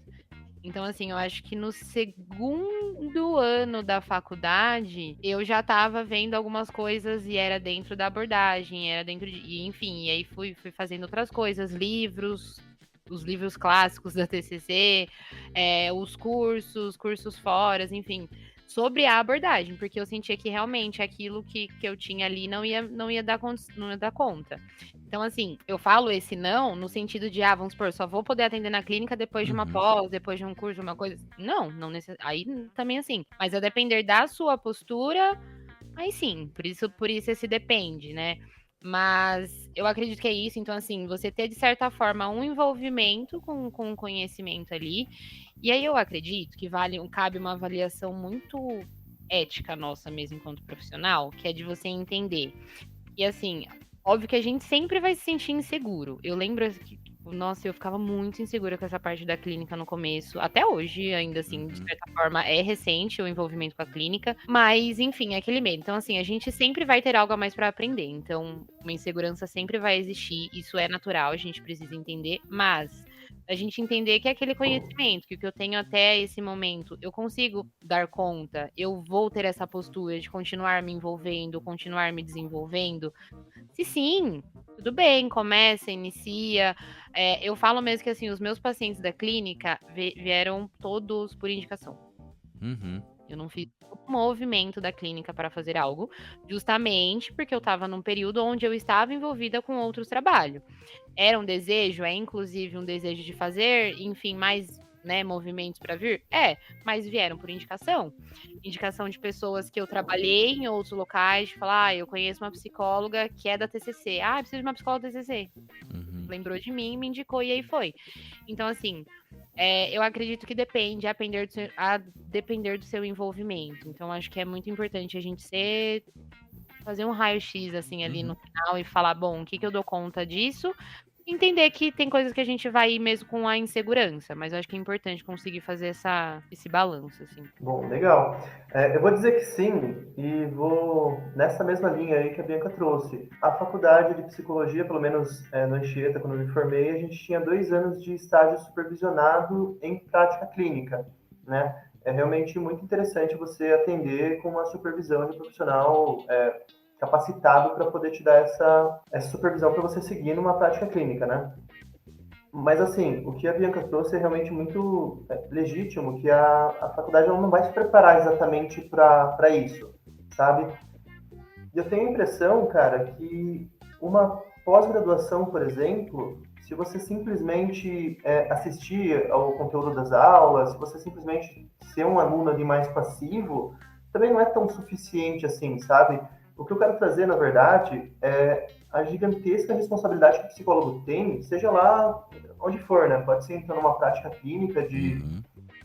Então, assim, eu acho que no segundo ano da faculdade, eu já estava vendo algumas coisas e era dentro da abordagem, era dentro de, enfim, e aí fui fazendo outras coisas, os livros clássicos da TCC, os cursos fora, enfim, sobre a abordagem, porque eu sentia que realmente aquilo que eu tinha ali não ia dar conta. Então, assim, eu falo esse não no sentido de, vamos supor, só vou poder atender na clínica depois de uma pós, depois de um curso, uma coisa. Não aí também assim. Mas a depender da sua postura, aí sim, por isso esse depende, né? Mas eu acredito que é isso. Então, assim, você ter, de certa forma, um envolvimento com o conhecimento ali. E aí eu acredito que cabe uma avaliação muito ética nossa mesmo enquanto profissional, que é de você entender. E, assim, óbvio que a gente sempre vai se sentir inseguro. Eu lembro que, nossa, eu ficava muito insegura com essa parte da clínica no começo. Até hoje, ainda assim, de certa forma, é recente o envolvimento com a clínica. Mas, enfim, é aquele medo. Então, assim, a gente sempre vai ter algo a mais para aprender. Então, uma insegurança sempre vai existir. Isso é natural, a gente precisa entender. Mas a gente entender que é aquele conhecimento, que o que eu tenho até esse momento, eu consigo dar conta, eu vou ter essa postura de continuar me envolvendo, continuar me desenvolvendo. Se sim, tudo bem, começa, inicia. Eu falo mesmo que, assim, os meus pacientes da clínica vieram todos por indicação. Eu não fiz um movimento da clínica para fazer algo, justamente porque eu estava num período onde eu estava envolvida com outros trabalhos. Era um desejo, inclusive um desejo de fazer, enfim, mais, né, movimentos para vir? Mas vieram por indicação. Indicação de pessoas que eu trabalhei em outros locais, de falar, eu conheço uma psicóloga que é da TCC. Preciso de uma psicóloga da TCC. Lembrou de mim, me indicou e aí foi. Então, assim, eu acredito que depende, a depender do seu envolvimento. Então, acho que é muito importante a gente fazer um raio-x, assim, ali no final e falar, bom, o que eu dou conta disso? Entender que tem coisas que a gente vai ir mesmo com a insegurança, mas eu acho que é importante conseguir fazer esse balanço, assim. Bom, legal. Eu vou dizer que sim, e vou nessa mesma linha aí que a Bianca trouxe. A faculdade de psicologia, pelo menos no Anchieta, quando eu me formei, a gente tinha 2 anos de estágio supervisionado em prática clínica, né? É realmente muito interessante você atender com uma supervisão de um profissional capacitado para poder te dar essa supervisão para você seguir numa prática clínica, né? Mas, assim, o que a Bianca trouxe é realmente muito legítimo, que a faculdade ela não vai te preparar exatamente para isso, sabe? E eu tenho a impressão, cara, que uma pós-graduação, por exemplo, se você simplesmente assistir ao conteúdo das aulas, se você simplesmente ser um aluno ali mais passivo, também não é tão suficiente assim, sabe? O que eu quero trazer, na verdade, é a gigantesca responsabilidade que o psicólogo tem, seja lá onde for, né? Pode ser então numa prática clínica de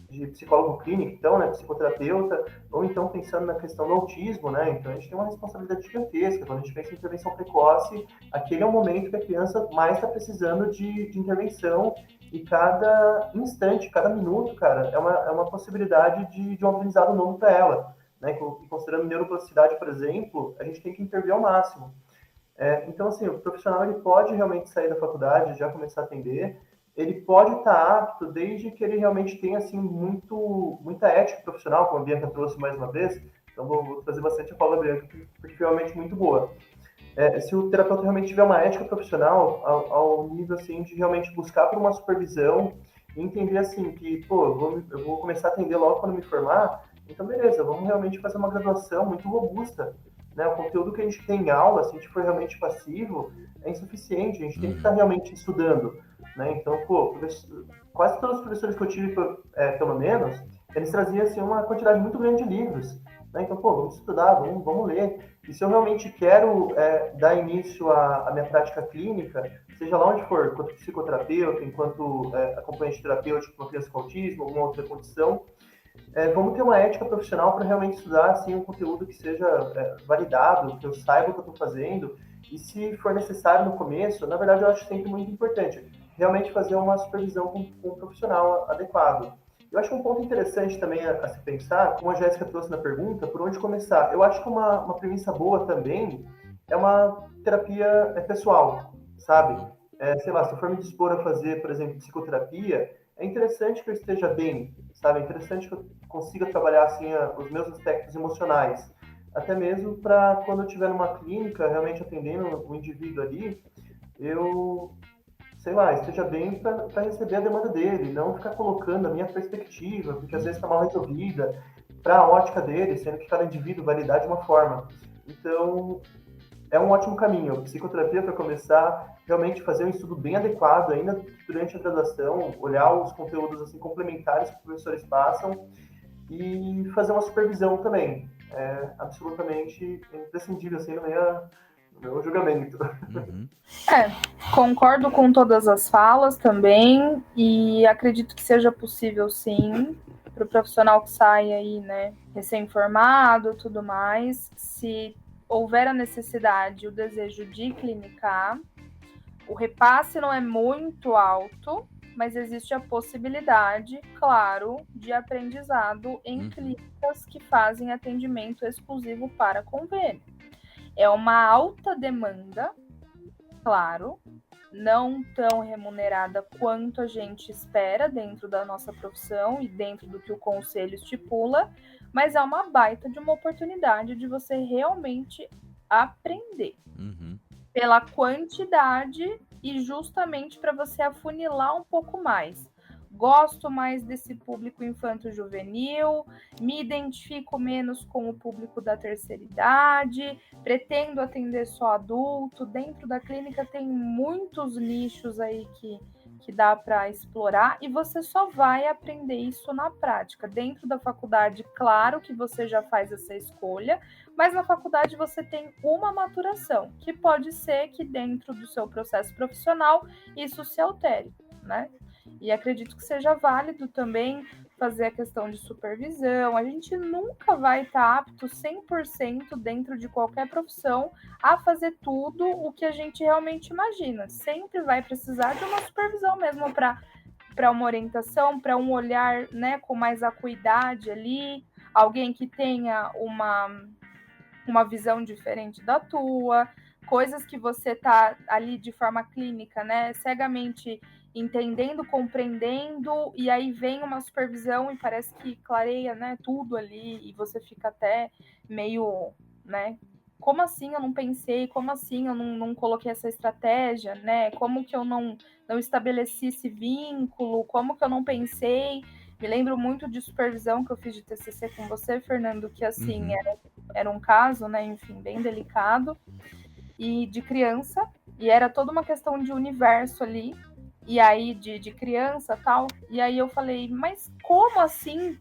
de psicólogo clínico, então, né, psicoterapeuta, ou então pensando na questão do autismo, né, então a gente tem uma responsabilidade gigantesca. Quando a gente pensa em intervenção precoce, aquele é o momento que a criança mais está precisando de intervenção, e cada instante, cada minuto, cara, é uma possibilidade de um aprendizado novo para ela, né, e considerando neuroplasticidade, por exemplo, a gente tem que intervir ao máximo. Então, assim, o profissional ele pode realmente sair da faculdade, já começar a atender, ele pode estar apto desde que ele realmente tenha, assim, muita ética profissional, como a Bianca trouxe mais uma vez. Então, vou trazer bastante a Paula Bianca, porque foi realmente muito boa. Se o terapeuta realmente tiver uma ética profissional, ao nível, assim, de realmente buscar por uma supervisão e entender, assim, que, pô, eu vou começar a atender logo quando me formar, então, beleza, vamos realmente fazer uma graduação muito robusta, né? O conteúdo que a gente tem em aula, se a gente for realmente passivo, é insuficiente, a gente tem que estar realmente estudando, né? Então, pô, quase todos os professores que eu tive, pelo menos, eles traziam, assim, uma quantidade muito grande de livros, né? Então, pô, vamos estudar, vamos ler. E se eu realmente quero dar início à minha prática clínica, seja lá onde for, enquanto psicoterapeuta, enquanto acompanhante terapêutico para criança com autismo, alguma outra condição, vamos ter uma ética profissional para realmente estudar, assim, um conteúdo que seja validado, que eu saiba o que eu estou fazendo, e se for necessário no começo, na verdade eu acho sempre muito importante, realmente fazer uma supervisão com um profissional adequado. Eu acho um ponto interessante também a se pensar, como a Jéssica trouxe na pergunta, por onde começar. Eu acho que uma premissa boa também é uma terapia pessoal, sabe? Sei lá, se eu for me dispor a fazer, por exemplo, psicoterapia, é interessante que eu esteja bem, sabe? É interessante que eu consiga trabalhar, assim, os meus aspectos emocionais. Até mesmo para quando eu estiver numa clínica, realmente atendendo o indivíduo ali, eu, sei lá, esteja bem para receber a demanda dele, não ficar colocando a minha perspectiva, porque às vezes está mal resolvida, para a ótica dele, sendo que cada indivíduo vai lidar de uma forma. Então, é um ótimo caminho. Psicoterapia, para começar, realmente fazer um estudo bem adequado ainda durante a graduação, olhar os conteúdos, assim, complementares que os professores passam e fazer uma supervisão também. É absolutamente imprescindível, assim, no meu julgamento. Uhum. Concordo com todas as falas também, e acredito que seja possível, sim, para o profissional que sai aí, né, recém-formado e tudo mais, se houver a necessidade, o desejo de clinicar, o repasse não é muito alto, mas existe a possibilidade, claro, de aprendizado em clínicas que fazem atendimento exclusivo para convênio. É uma alta demanda, claro, não tão remunerada quanto a gente espera dentro da nossa profissão e dentro do que o conselho estipula, mas é uma baita de uma oportunidade de você realmente aprender. Pela quantidade e justamente para você afunilar um pouco mais. Gosto mais desse público infanto-juvenil, me identifico menos com o público da terceira idade, pretendo atender só adulto. Dentro da clínica tem muitos nichos aí que dá para explorar, e você só vai aprender isso na prática. Dentro da faculdade, claro que você já faz essa escolha, mas na faculdade você tem uma maturação, que pode ser que dentro do seu processo profissional isso se altere, né? E acredito que seja válido também fazer a questão de supervisão. A gente nunca vai estar apto 100% dentro de qualquer profissão a fazer tudo o que a gente realmente imagina. Sempre vai precisar de uma supervisão mesmo para uma orientação, para um olhar, né, com mais acuidade ali, alguém que tenha uma visão diferente da tua, coisas que você está ali de forma clínica, né, cegamente entendendo, compreendendo, e aí vem uma supervisão e parece que clareia, né, tudo ali, e você fica até meio, né, como assim eu não pensei, como assim eu não coloquei essa estratégia, né, como que eu não estabeleci esse vínculo, como que eu não pensei. Me lembro muito de supervisão que eu fiz de TCC com você, Fernando, que assim, era um caso, né, enfim, bem delicado, e de criança, e era toda uma questão de universo ali, e aí de criança tal, e aí eu falei, mas como assim?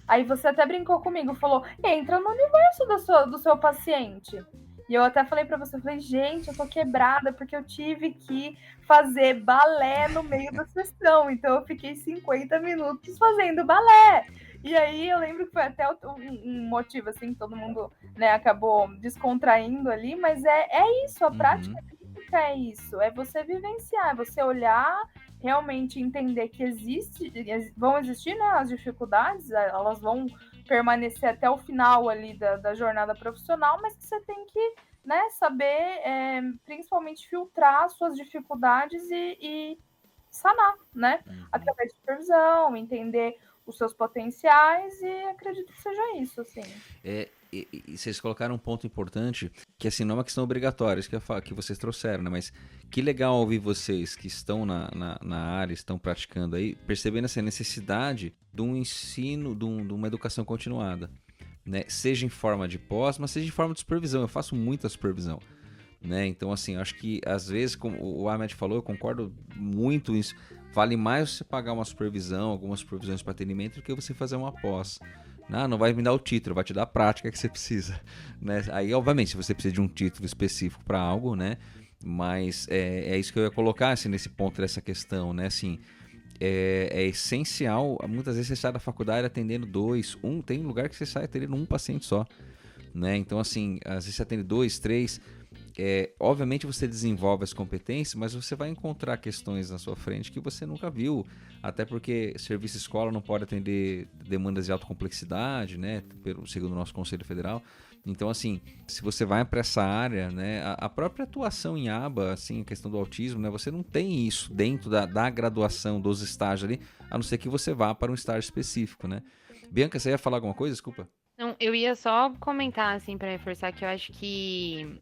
Aí você até brincou comigo, falou, entra no universo do seu paciente. E eu até falei para você, eu falei, gente, eu tô quebrada porque eu tive que fazer balé no meio da sessão, então eu fiquei 50 minutos fazendo balé. E aí eu lembro que foi até um motivo, assim, que todo mundo, né, acabou descontraindo ali, mas é isso, a prática clínica é isso, é você vivenciar, é você olhar, realmente entender que vão existir, né, as dificuldades, elas vão permanecer até o final ali da jornada profissional, mas que você tem que, né, saber principalmente filtrar suas dificuldades e sanar, né? Através de supervisão, entender os seus potenciais, e acredito que seja isso, assim. E vocês colocaram um ponto importante, que assim, não é uma questão obrigatória, isso que vocês trouxeram, né? Mas que legal ouvir vocês que estão na área, estão praticando aí, percebendo essa necessidade de um ensino, de uma educação continuada, né? Seja em forma de pós, mas seja em forma de supervisão. Eu faço muita supervisão, né? Então, assim, acho que às vezes, como o Ahmed falou, eu concordo muito nisso. Vale mais você pagar uma supervisão, algumas supervisões para atendimento, do que você fazer uma pós. Não vai me dar o título, vai te dar a prática que você precisa, né? Aí, obviamente, se você precisa de um título específico para algo, né? Mas é isso que eu ia colocar, assim, nesse ponto dessa questão, né? Assim, é essencial. Muitas vezes você sai da faculdade atendendo tem lugar que você sai atendendo um paciente só, né? Então, assim, às vezes você atende 2, 3. Obviamente você desenvolve as competências, mas você vai encontrar questões na sua frente que você nunca viu, até porque serviço escola não pode atender demandas de alta complexidade, né, segundo o nosso Conselho Federal. Então, assim, se você vai para essa área, né, a própria atuação em aba, assim, a questão do autismo, né, você não tem isso dentro da graduação, dos estágios ali, a não ser que você vá para um estágio específico, né. Bianca, você ia falar alguma coisa? Desculpa. Não, eu ia só comentar, assim, para reforçar que eu acho que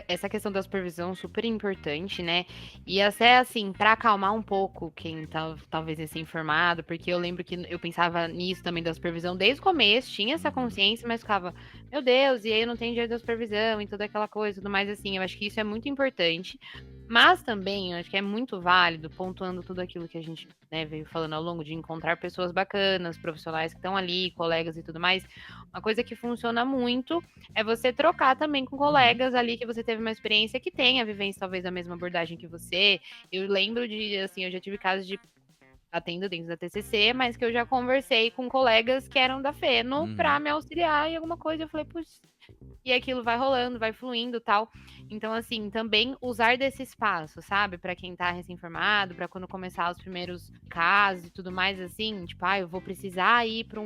essa questão da supervisão é super importante, né? E até, assim, para acalmar um pouco quem talvez ia ser informado, porque eu lembro que eu pensava nisso também da supervisão desde o começo, tinha essa consciência, mas ficava, meu Deus, e aí eu não tenho direito da supervisão e toda aquela coisa, tudo mais assim. Eu acho que isso é muito importante. Mas também, eu acho que é muito válido, pontuando tudo aquilo que a gente, né, veio falando ao longo de encontrar pessoas bacanas, profissionais que estão ali, colegas e tudo mais. Uma coisa que funciona muito é você trocar também com colegas ali que você teve uma experiência que tem a vivência talvez da mesma abordagem que você. Eu lembro de, assim, eu já tive casos de atendo dentro da TCC, mas que eu já conversei com colegas que eram da Feno para me auxiliar em alguma coisa. Eu falei, puxa, e aquilo vai rolando, vai fluindo e tal. Então, assim, também usar desse espaço, sabe? Para quem tá recém-formado, para quando começar os primeiros casos e tudo mais, assim, tipo, eu vou precisar ir para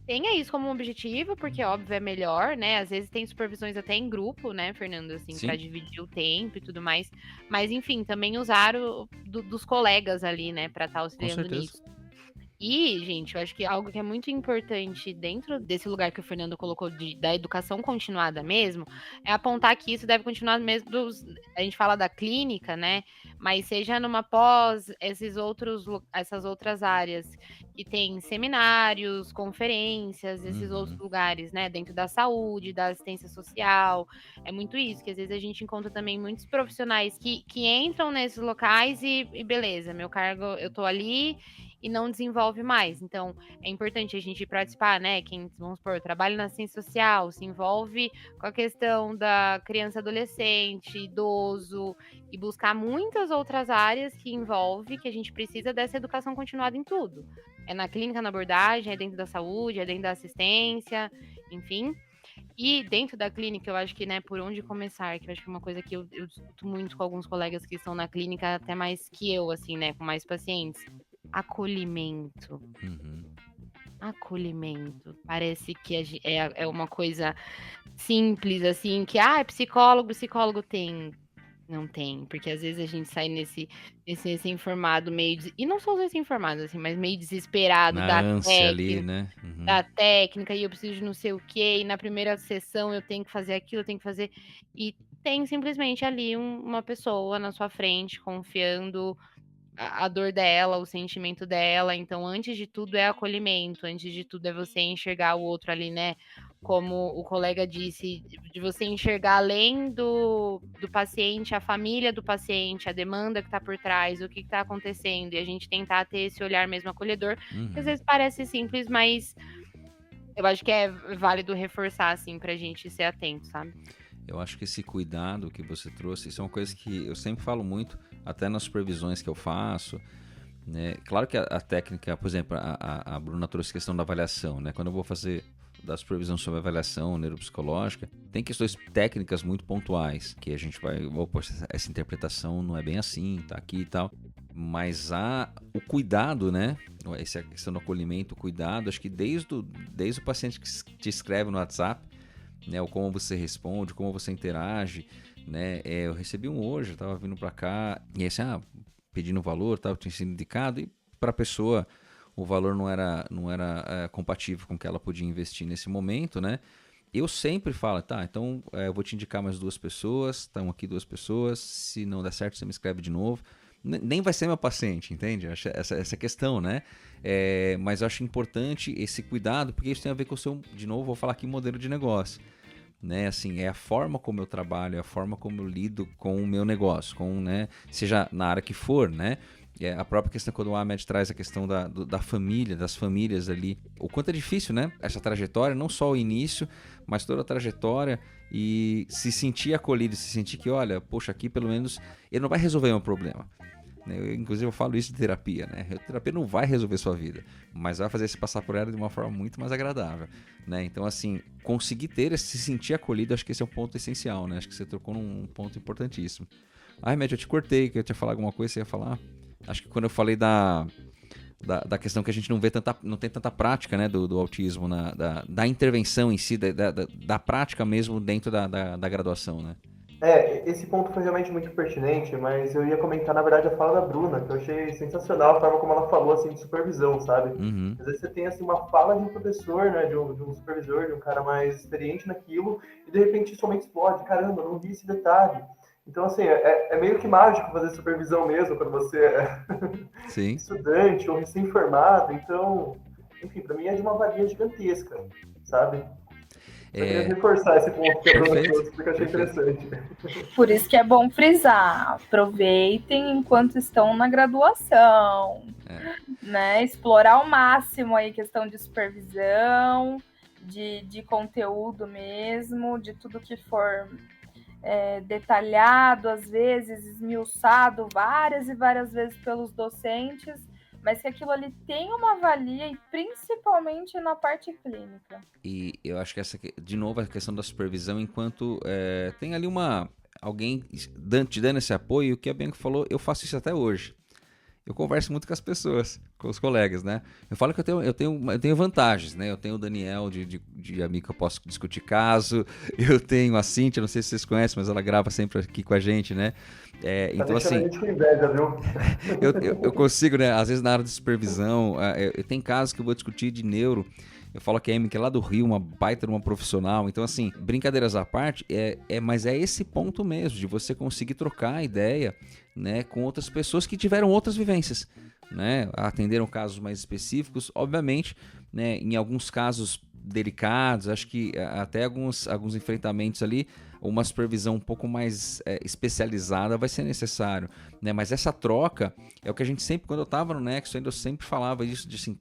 Tenha isso como um objetivo, porque, óbvio, é melhor, né? Às vezes tem supervisões até em grupo, né, Fernando, assim, para dividir o tempo e tudo mais. Mas, enfim, também usar dos colegas ali, né, para estar auxiliando nisso. E, gente, eu acho que algo que é muito importante dentro desse lugar que o Fernando colocou da educação continuada mesmo, é apontar que isso deve continuar mesmo a gente fala da clínica, né? Mas seja numa pós, essas outras áreas que tem seminários, conferências, esses outros lugares, né? Dentro da saúde, da assistência social. É muito isso, que às vezes a gente encontra também muitos profissionais que entram nesses locais e beleza, meu cargo, eu tô ali e não desenvolve mais. Então, é importante a gente participar, né? Quem, vamos supor, trabalha na ciência social, se envolve com a questão da criança, adolescente, idoso, e buscar muitas outras áreas que envolve, que a gente precisa dessa educação continuada em tudo. É na clínica, na abordagem, é dentro da saúde, é dentro da assistência, enfim. E dentro da clínica, eu acho que, né, por onde começar, que eu acho que é uma coisa que eu discuto muito com alguns colegas que estão na clínica, até mais que eu, assim, né, com mais pacientes. Acolhimento. Acolhimento. Parece que é uma coisa simples, assim, que, psicólogo tem. Não tem, porque às vezes a gente sai nesse informado meio... E não só esse informado, assim, mas meio desesperado na da ânsia técnica, ali, né? da técnica, e eu preciso de não sei o quê, e na primeira sessão eu tenho que fazer aquilo, eu tenho que fazer... E tem simplesmente ali uma pessoa na sua frente, confiando a dor dela, o sentimento dela. Então, antes de tudo é acolhimento, antes de tudo é você enxergar o outro ali, né? Como o colega disse, de você enxergar além do paciente, a família do paciente, a demanda que está por trás, o que está acontecendo, e a gente tentar ter esse olhar mesmo acolhedor, que às vezes parece simples, mas eu acho que é válido reforçar, assim, pra gente ser atento, sabe? Eu acho que esse cuidado que você trouxe, isso é uma coisa que eu sempre falo muito, até nas supervisões que eu faço, né? Claro que a técnica, por exemplo, a Bruna trouxe a questão da avaliação, né? Quando eu vou fazer da supervisão sobre avaliação neuropsicológica, tem questões técnicas muito pontuais, que a gente vai, essa interpretação não é bem assim, tá aqui e tal, mas o cuidado, né? Essa questão do acolhimento, o cuidado, acho que desde o paciente que te escreve no WhatsApp, né, ou como você responde, como você interage, né? Eu recebi um hoje, eu tava vindo para cá, e assim, pedindo valor, tinha sido indicado, e para a pessoa o valor não era compatível com o que ela podia investir nesse momento, né? Eu sempre falo, então eu vou te indicar mais 2 pessoas, estão aqui 2 pessoas, se não der certo você me escreve de novo. Nem vai ser meu paciente, entende? Essa questão, né? Mas eu acho importante esse cuidado, porque isso tem a ver com o seu, de novo, vou falar aqui, modelo de negócio. Né? Assim, é a forma como eu trabalho, é a forma como eu lido com o meu negócio, né? Seja na área que for, né? A própria questão, quando o Ahmed traz a questão da família, das famílias ali, o quanto é difícil, né? Essa trajetória, não só o início, mas toda a trajetória, e se sentir acolhido, se sentir que, olha, poxa, aqui pelo menos ele não vai resolver o meu problema. Inclusive eu falo isso de terapia, né? A terapia não vai resolver sua vida, mas vai fazer você passar por ela de uma forma muito mais agradável, né? Então, assim, conseguir se sentir acolhido, acho que esse é um ponto essencial, né? Acho que você tocou num ponto importantíssimo. Ahmed, eu te cortei, que eu ia falar alguma coisa, você ia falar? Acho que quando eu falei da questão que a gente não tem tanta prática, né, do autismo, da intervenção em si, da prática mesmo dentro da graduação, né? Esse ponto foi realmente muito pertinente, mas eu ia comentar, na verdade, a fala da Bruna, que eu achei sensacional a forma como ela falou, assim, de supervisão, sabe? Uhum. Às vezes você tem, assim, uma fala de um professor, né, de um supervisor, de um cara mais experiente naquilo, e de repente somente explode, caramba, não vi esse detalhe. Então, assim, é meio que mágico fazer supervisão mesmo, quando você é Sim. estudante ou recém-formado, então, enfim, para mim é de uma valia gigantesca, sabe? Eu queria reforçar esse ponto que a Bruna trouxe, porque eu achei interessante. Por isso que é bom frisar, aproveitem enquanto estão na graduação, né? Explorar ao máximo aí questão de supervisão, de conteúdo mesmo, de tudo que for detalhado, às vezes esmiuçado várias e várias vezes pelos docentes, mas que aquilo ali tem uma valia, e principalmente na parte clínica. E eu acho que de novo, a questão da supervisão, enquanto tem ali alguém te dando esse apoio, o que a Bianca falou, eu faço isso até hoje. Eu converso muito com as pessoas, com os colegas, né? Eu falo que eu tenho vantagens, né? Eu tenho o Daniel de amigo que eu posso discutir caso, eu tenho a Cíntia, não sei se vocês conhecem, mas ela grava sempre aqui com a gente, né? Então, assim, a gente com inveja, viu? eu consigo, né? Às vezes na área de supervisão, eu tenho casos que eu vou discutir de neuro. Eu falo que a Amy, que é lá do Rio, uma baita de uma profissional. Então, assim, brincadeiras à parte, mas é esse ponto mesmo, de você conseguir trocar ideia, né, com outras pessoas que tiveram outras vivências, né? Atenderam casos mais específicos, obviamente, né, em alguns casos delicados, acho que até alguns enfrentamentos ali, uma supervisão um pouco mais especializada vai ser necessário, né? Mas essa troca é o que a gente sempre, quando eu estava no Nexo, eu sempre falava isso, de assim,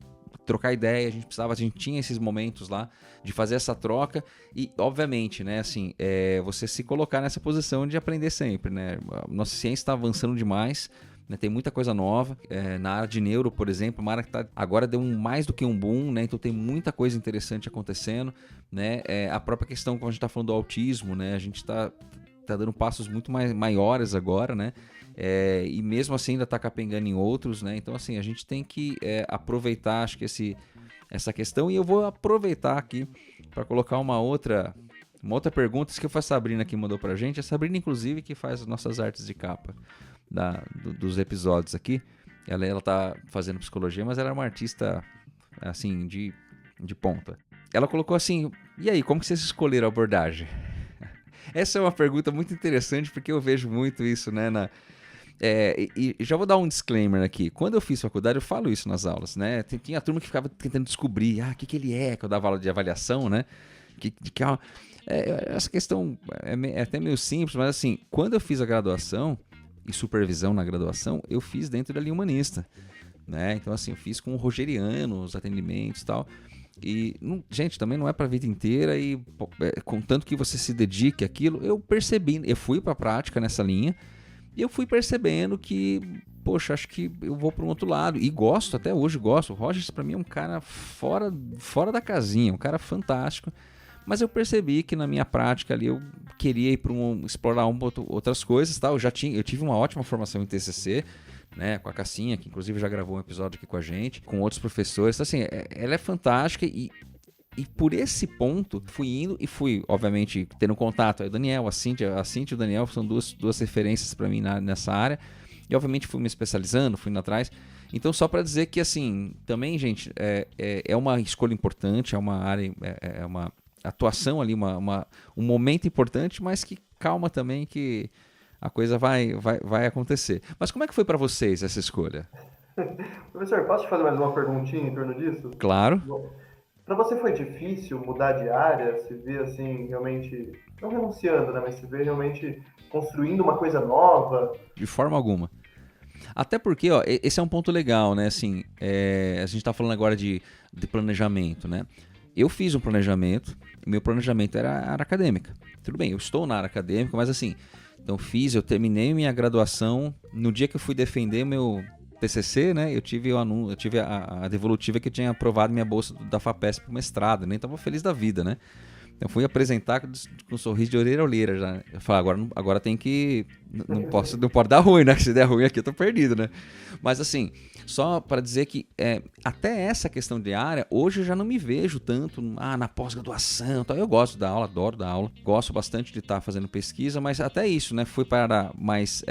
trocar ideia, a gente tinha esses momentos lá de fazer essa troca e, obviamente, né, assim, você se colocar nessa posição de aprender sempre, né? A nossa ciência está avançando demais, né? Tem muita coisa nova, na área de neuro, por exemplo, uma área que agora deu mais do que um boom, né? Então tem muita coisa interessante acontecendo, né? A própria questão, quando a gente está falando do autismo, né? A gente está dando passos muito maiores agora, né? E mesmo assim ainda está capengando em outros, né? Então, assim, a gente tem que aproveitar, acho que essa questão, e eu vou aproveitar aqui para colocar uma outra pergunta, isso que foi a Sabrina que mandou pra gente, a Sabrina, inclusive, que faz as nossas artes de capa dos episódios aqui. Ela tá fazendo psicologia, mas ela é uma artista, assim, de ponta. Ela colocou assim, e aí, como que vocês escolheram a abordagem? Essa é uma pergunta muito interessante, porque eu vejo muito isso, né, e já vou dar um disclaimer aqui. Quando eu fiz faculdade, eu falo isso nas aulas, né? Tinha a turma que ficava tentando descobrir, o que ele é, que eu dava aula de avaliação, né? Essa questão é até meio simples, mas assim, quando eu fiz a graduação e supervisão na graduação, eu fiz dentro da linha humanista, né? Então, assim, eu fiz com o Rogeriano, os atendimentos e tal. E, gente, também não é para a vida inteira e contanto que você se dedique àquilo, eu percebi, eu fui para a prática nessa linha e eu fui percebendo que, poxa, acho que eu vou para um outro lado. E gosto, até hoje gosto. O Rogers para mim é um cara fora da casinha, um cara fantástico. Mas eu percebi que na minha prática ali eu queria ir para explorar outras coisas, tá? Eu tive uma ótima formação em TCC, né, com a Cassinha, que inclusive já gravou um episódio aqui com a gente, com outros professores. Então, assim, ela é fantástica e por esse ponto fui indo e fui, obviamente, tendo contato. Aí o Daniel, a Cíntia e o Daniel são duas referências para mim nessa área. E obviamente fui me especializando, fui indo atrás. Então, só para dizer que, assim, também, gente, é uma escolha importante, é uma área, é uma atuação ali, um momento importante, mas que calma também que a coisa vai acontecer. Mas como é que foi para vocês essa escolha? Professor, posso te fazer mais uma perguntinha em torno disso? Claro. Para você foi difícil mudar de área, se ver assim, realmente, não renunciando, né, mas se ver realmente construindo uma coisa nova? De forma alguma. Até porque, ó, esse é um ponto legal, né? Assim, a gente está falando agora de planejamento, né? Eu fiz um planejamento, meu planejamento era a área acadêmica. Tudo bem, eu estou na área acadêmica, mas assim, então eu terminei minha graduação, no dia que eu fui defender meu TCC, né, eu tive a devolutiva que tinha aprovado minha bolsa da FAPESP para o mestrado, né, então eu estava feliz da vida, né. Então fui apresentar com um sorriso de orelha a orelha já. Eu falei, agora tem que... Não pode dar ruim, né? Se der ruim aqui eu tô perdido, né? Mas assim, só para dizer que até essa questão de área, hoje eu já não me vejo tanto na pós-graduação. Eu gosto da aula, adoro dar aula. Gosto bastante de estar fazendo pesquisa, mas até isso, né? Fui para mais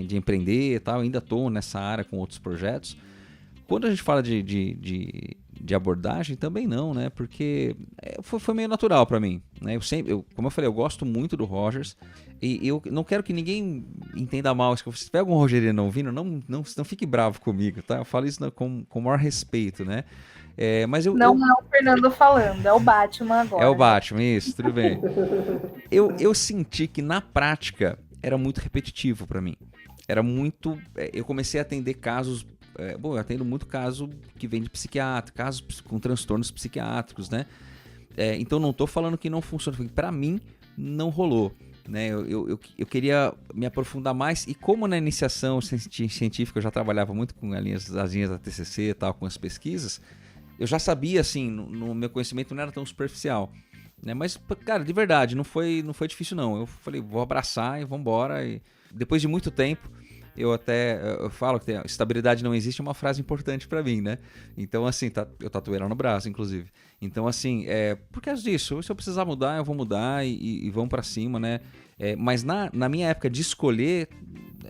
de empreender e tal. Ainda estou nessa área com outros projetos. Quando a gente fala de abordagem, também não, né? Porque foi meio natural para mim, né? Como eu falei, eu gosto muito do Rogers e eu não quero que ninguém entenda mal. Se tiver algum rogeriano ouvindo, não fique bravo comigo, tá? Eu falo isso com o maior respeito, né? Mas não é o Fernando falando, é o Batman agora. É o Batman, isso, tudo bem. Eu senti que na prática era muito repetitivo para mim. Era muito... eu comecei a atender casos... eu atendo muito caso que vem de psiquiatra, casos com transtornos psiquiátricos, né? Então não estou falando que não funciona, para mim não rolou, né? Eu queria me aprofundar mais e como na iniciação científica eu já trabalhava muito com as linhas da TCC e tal, com as pesquisas, eu já sabia, assim, no meu conhecimento não era tão superficial, né? Mas, cara, de verdade, não foi difícil não. Eu falei, vou abraçar e vamos embora. E depois de muito tempo, eu falo que a estabilidade não existe, é uma frase importante pra mim, né? Então, assim, eu tatuei ela no braço, inclusive. Então, assim, por causa disso, se eu precisar mudar, eu vou mudar e vamos pra cima, né? Mas na minha época de escolher,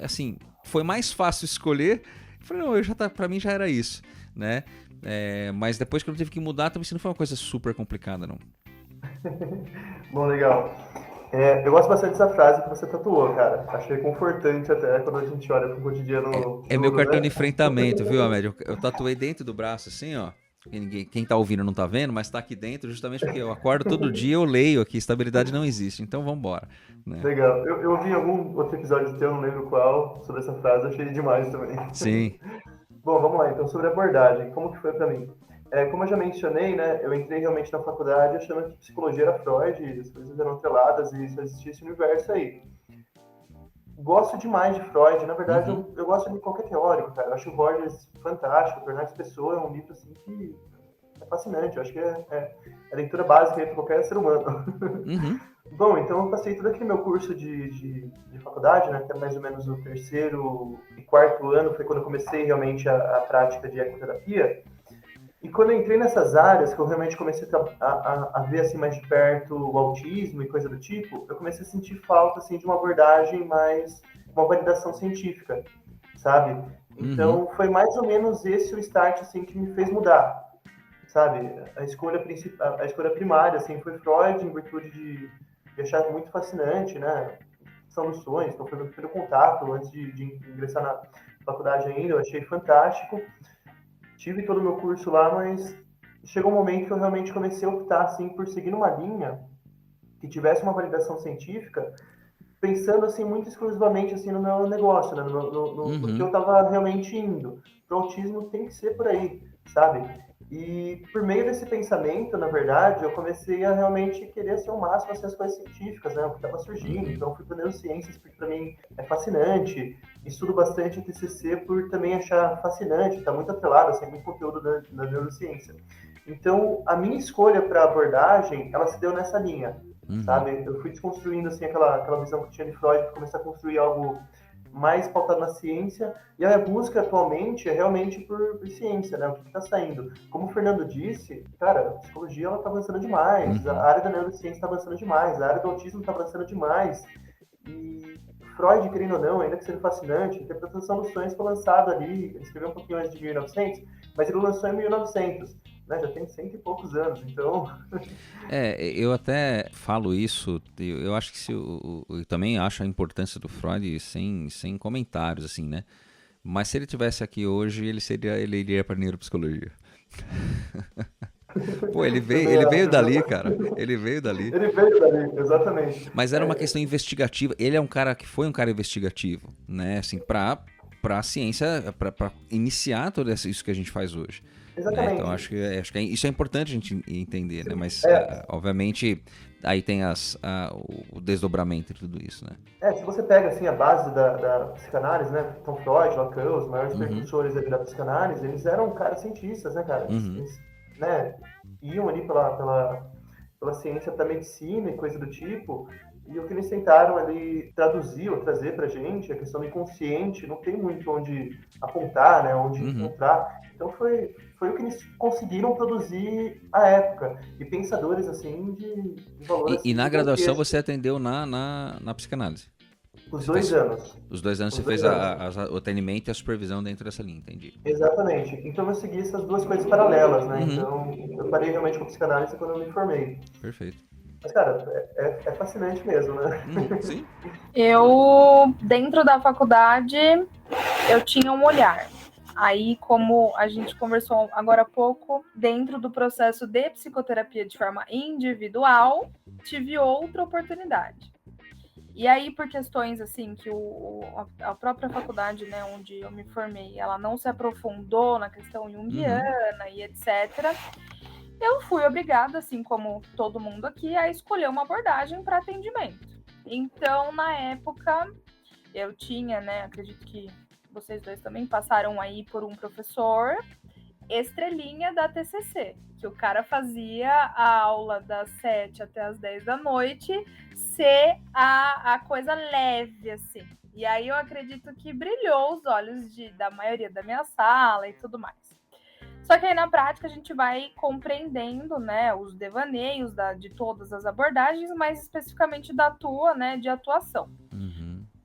assim, foi mais fácil escolher. Eu falei, não, pra mim já era isso, né? Mas depois que eu tive que mudar, também não foi uma coisa super complicada, não. Bom, legal. Eu gosto bastante dessa frase que você tatuou, cara. Achei confortante até quando a gente olha pro cotidiano. Meu cartão de enfrentamento, viu, Amédio? Eu tatuei dentro do braço, assim, ó. Quem tá ouvindo não tá vendo, mas tá aqui dentro justamente porque eu acordo todo dia, eu leio aqui, estabilidade não existe, então vambora. Né? Legal. Eu ouvi algum outro episódio teu, não lembro qual, sobre essa frase, achei demais também. Sim. Bom, vamos lá, então, sobre abordagem, como que foi pra mim? Como eu já mencionei, né, eu entrei realmente na faculdade achando que psicologia era Freud, as coisas eram atreladas e só existia esse universo aí. Gosto demais de Freud, na verdade eu gosto de qualquer teórico, cara. Eu acho o Rogers fantástico, o Bernardo Pessoa é um livro assim que é fascinante, eu acho que é a leitura básica para qualquer ser humano. Bom, então eu passei todo aquele meu curso de faculdade, né, que é mais ou menos o 3º e 4º ano, foi quando eu comecei realmente a prática de ecoterapia. E quando eu entrei nessas áreas, que eu realmente comecei a ver assim, mais de perto o autismo e coisa do tipo, eu comecei a sentir falta assim, de uma abordagem mais, uma validação científica, sabe? Então foi mais ou menos esse o start assim, que me fez mudar, sabe? A escolha primária assim, foi Freud, em virtude de achar muito fascinante, né? São noções, então foi meu primeiro contato antes de ingressar na faculdade ainda, eu achei fantástico. Tive todo o meu curso lá, mas chegou um momento que eu realmente comecei a optar assim, por seguir numa linha que tivesse uma validação científica, pensando assim, muito exclusivamente assim, no meu negócio, né? no que eu estava realmente indo. O autismo tem que ser por aí, sabe? E por meio desse pensamento, na verdade, eu comecei a realmente querer ser o máximo assim, as coisas científicas, né? O que estava surgindo. Então, fui para neurociências, porque para mim é fascinante. Estudo bastante o TCC por também achar fascinante, está muito atrelado, assim, muito conteúdo da neurociência. Então, a minha escolha para abordagem, ela se deu nessa linha, sabe? Eu fui desconstruindo, assim, aquela visão que tinha de Freud, para começar a construir algo mais pautado na ciência, e a minha busca atualmente é realmente por ciência, né? O que está saindo. Como o Fernando disse, cara, a psicologia ela está avançando demais, a área da neurociência está avançando demais, a área do autismo está avançando demais, e Freud, querendo ou não, ainda que seja fascinante, a interpretação dos sonhos foi lançada ali, ele escreveu um pouquinho antes de 1900, mas ele lançou em 1900, né? Já tem 100 e poucos anos, então... Eu até falo isso, eu acho que eu também acho a importância do Freud sem comentários, assim, né? Mas se ele tivesse aqui hoje, ele iria para neuropsicologia. Pô, ele veio dali, cara. Ele veio dali. Ele veio dali, exatamente. Mas era uma questão investigativa. Ele é um cara que foi um cara investigativo, né? Assim, pra ciência, pra iniciar tudo isso que a gente faz hoje. Exatamente. Então acho que isso é importante a gente entender, né? Mas obviamente aí tem o desdobramento de tudo isso, né? Se você pega assim a base da psicanálise, né? Então Freud, Lacan, os maiores precursores da psicanálise, eles eram caras cientistas, né, cara? Eles, né, iam ali pela ciência para medicina e coisa do tipo. E o que eles tentaram ali traduzir ou trazer pra gente, a questão do inconsciente, não tem muito onde apontar, né? Onde encontrar. Então foi o que eles conseguiram produzir à época. E pensadores, assim, de valor... E na graduação você atendeu na psicanálise? Os 2 anos. Os 2 anos você fez o atendimento e a supervisão dentro dessa linha, entendi. Exatamente. Então eu segui essas duas coisas paralelas, né? Então eu parei realmente com psicanálise quando eu me formei. Perfeito. Mas, cara, é fascinante mesmo, né? Sim. Eu, dentro da faculdade, eu tinha um olhar. Aí, como a gente conversou agora há pouco, dentro do processo de psicoterapia de forma individual, tive outra oportunidade. E aí, por questões assim, que a própria faculdade, né, onde eu me formei, ela não se aprofundou na questão junguiana e etc., eu fui obrigada, assim como todo mundo aqui, a escolher uma abordagem para atendimento. Então, na época, eu tinha, né, acredito que vocês dois também passaram aí por um professor estrelinha da TCC, que o cara fazia a aula das 7 até as 10 da noite ser a coisa leve, assim. E aí eu acredito que brilhou os olhos da maioria da minha sala e tudo mais. Só que aí na prática a gente vai compreendendo, né, os devaneios de todas as abordagens, mais especificamente da tua, né, de atuação.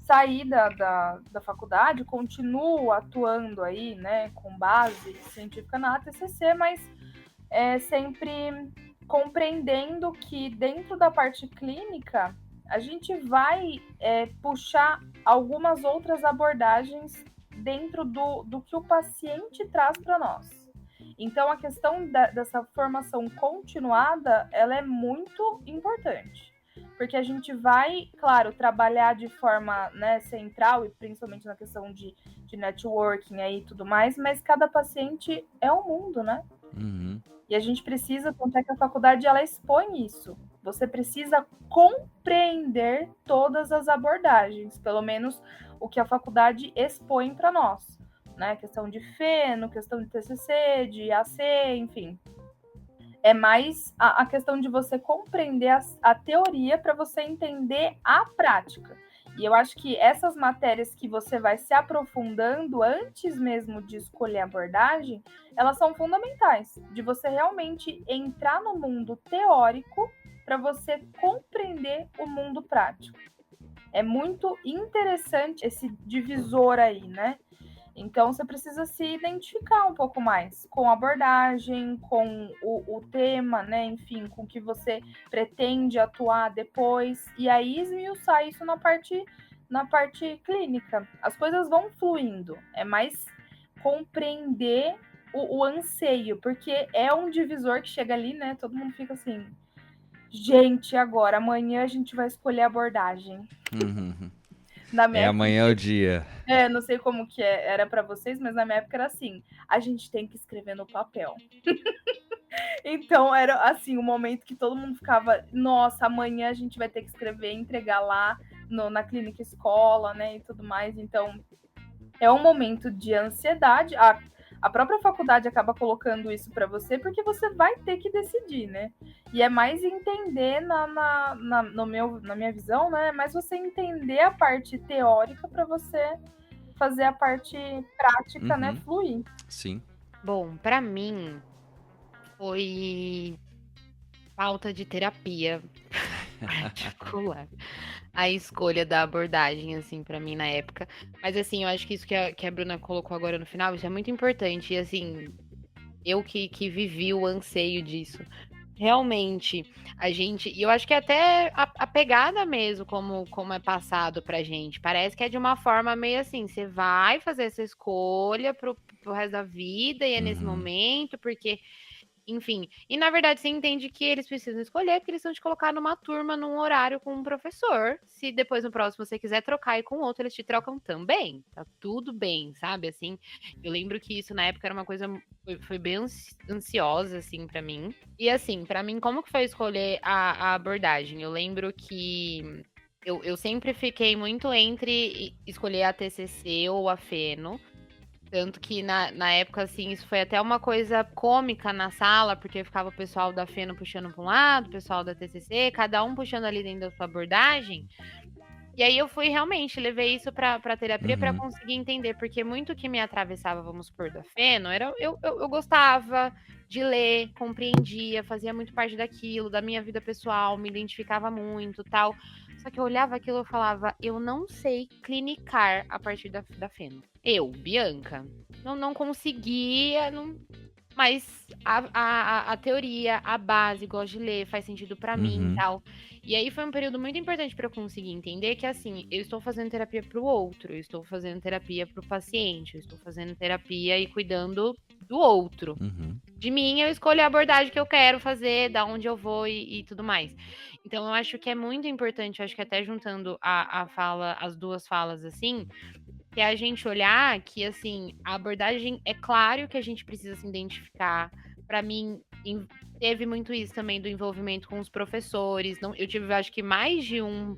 Saí da faculdade, continuo atuando aí, né, com base científica na TCC, mas sempre compreendendo que dentro da parte clínica a gente vai puxar algumas outras abordagens dentro do que o paciente traz para nós. Então, a questão dessa formação continuada, ela é muito importante. Porque a gente vai, claro, trabalhar de forma, né, central, e principalmente na questão de networking aí e tudo mais, mas cada paciente é um mundo, né? E a gente precisa, tanto é que a faculdade, ela expõe isso. Você precisa compreender todas as abordagens, pelo menos o que a faculdade expõe para nós. Né, questão de feno, questão de TCC, de AC, enfim. É mais a questão de você compreender a teoria para você entender a prática. E eu acho que essas matérias que você vai se aprofundando antes mesmo de escolher a abordagem, elas são fundamentais, de você realmente entrar no mundo teórico para você compreender o mundo prático. É muito interessante esse divisor aí, né? Então, você precisa se identificar um pouco mais com a abordagem, com o tema, né? Enfim, com o que você pretende atuar depois. E aí, esmiuçar isso na parte clínica. As coisas vão fluindo. É mais compreender o anseio, porque é um divisor que chega ali, né? Todo mundo fica assim... Gente, agora, amanhã a gente vai escolher a abordagem. Na minha É época, amanhã é o dia. não sei como que era para vocês, mas na minha época era assim, a gente tem que escrever no papel. Então era assim, o momento que todo mundo ficava, nossa, amanhã a gente vai ter que escrever e entregar lá na clínica escola, né, e tudo mais. Então é um momento de ansiedade. A própria faculdade acaba colocando isso para você porque você vai ter que decidir, né? E é mais entender na minha visão, né? Mas você entender a parte teórica para você fazer a parte prática, né, fluir. Sim. Bom, pra mim foi falta de terapia particular. A escolha da abordagem, assim, pra mim na época. Mas, assim, eu acho que isso que a Bruna colocou agora no final, isso é muito importante. E, assim, eu que vivi o anseio disso. Realmente, a gente. E eu acho que até a pegada mesmo, como é passado pra gente. Parece que é de uma forma meio assim: você vai fazer essa escolha pro resto da vida, e é nesse momento, porque. Enfim, e na verdade você entende que eles precisam escolher, porque eles vão te colocar numa turma, num horário com um professor. Se depois no próximo você quiser trocar e com outro, eles te trocam também. Tá tudo bem, sabe? Assim, eu lembro que isso na época era uma coisa, foi bem ansiosa, assim, pra mim. E assim, pra mim, como que foi escolher a abordagem? Eu lembro que eu sempre fiquei muito entre escolher a TCC ou a Feno. Tanto que na época, assim, isso foi até uma coisa cômica na sala, porque ficava o pessoal da Feno puxando para um lado, o pessoal da TCC, cada um puxando ali dentro da sua abordagem. E aí eu fui realmente, levei isso pra terapia para conseguir entender, porque muito que me atravessava, vamos supor, da Feno, era eu gostava de ler, compreendia, fazia muito parte daquilo, da minha vida pessoal, me identificava muito, tal. Só que eu olhava aquilo e falava, eu não sei clinicar a partir da Feno. Eu, Bianca, não conseguia, mas a teoria, a base, gosto de ler, faz sentido pra mim e tal. E aí foi um período muito importante pra eu conseguir entender que, assim, eu estou fazendo terapia pro outro, eu estou fazendo terapia pro paciente, eu estou fazendo terapia e cuidando do outro. De mim, eu escolho a abordagem que eu quero fazer, da onde eu vou e tudo mais. Então, eu acho que é muito importante, eu acho que até juntando as duas falas, assim, que é a gente olhar que, assim, a abordagem, é claro que a gente precisa se identificar. Para mim, teve muito isso também do envolvimento com os professores. Não, eu tive, acho que mais de um.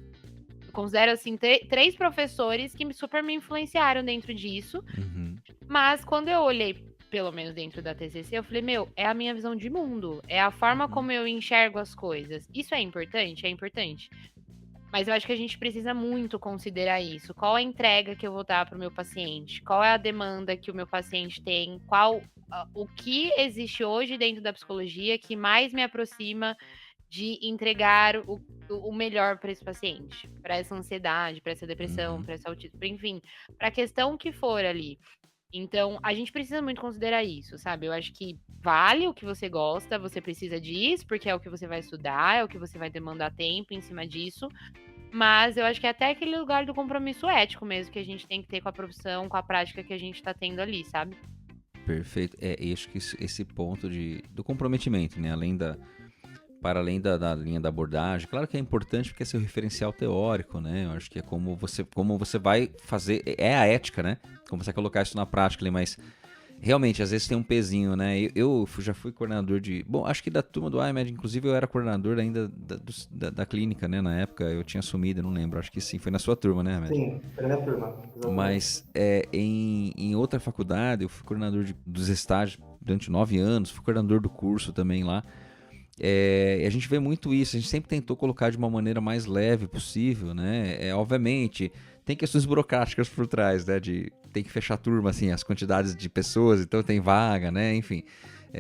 Eu considero, assim, 3 professores que super me influenciaram dentro disso. Mas quando eu olhei, pelo menos dentro da TCC, eu falei, é a minha visão de mundo. É a forma como eu enxergo as coisas. Isso é importante? É importante. Mas eu acho que a gente precisa muito considerar isso. Qual a entrega que eu vou dar para o meu paciente? Qual é a demanda que o meu paciente tem? O que existe hoje dentro da psicologia que mais me aproxima de entregar o melhor para esse paciente? Para essa ansiedade, para essa depressão, para esse autismo, enfim, para a questão que for ali. Então, a gente precisa muito considerar isso, sabe? Eu acho que vale o que você gosta, você precisa disso, porque é o que você vai estudar, é o que você vai demandar tempo em cima disso. Mas eu acho que é até aquele lugar do compromisso ético mesmo que a gente tem que ter com a profissão, com a prática que a gente tá tendo ali, sabe? Perfeito. Eu acho que esse ponto do comprometimento, né? Para além da linha da abordagem, claro que é importante porque é seu referencial teórico, né? Eu acho que é como você vai fazer, é a ética, né? Como você vai colocar isso na prática ali, mas realmente, às vezes tem um pezinho, né? Eu já fui coordenador bom, acho que da turma do IMED, inclusive eu era coordenador ainda da clínica, né? Na época eu tinha assumido, não lembro, acho que sim, foi na sua turma, né, IMED? Sim, foi na minha turma. Exatamente. Mas em outra faculdade, eu fui coordenador dos estágios durante 9 anos, fui coordenador do curso também lá. A gente vê muito isso, a gente sempre tentou colocar de uma maneira mais leve possível, né? Obviamente, tem questões burocráticas por trás, né? Tem que fechar a turma, assim, as quantidades de pessoas, então tem vaga, né? Enfim,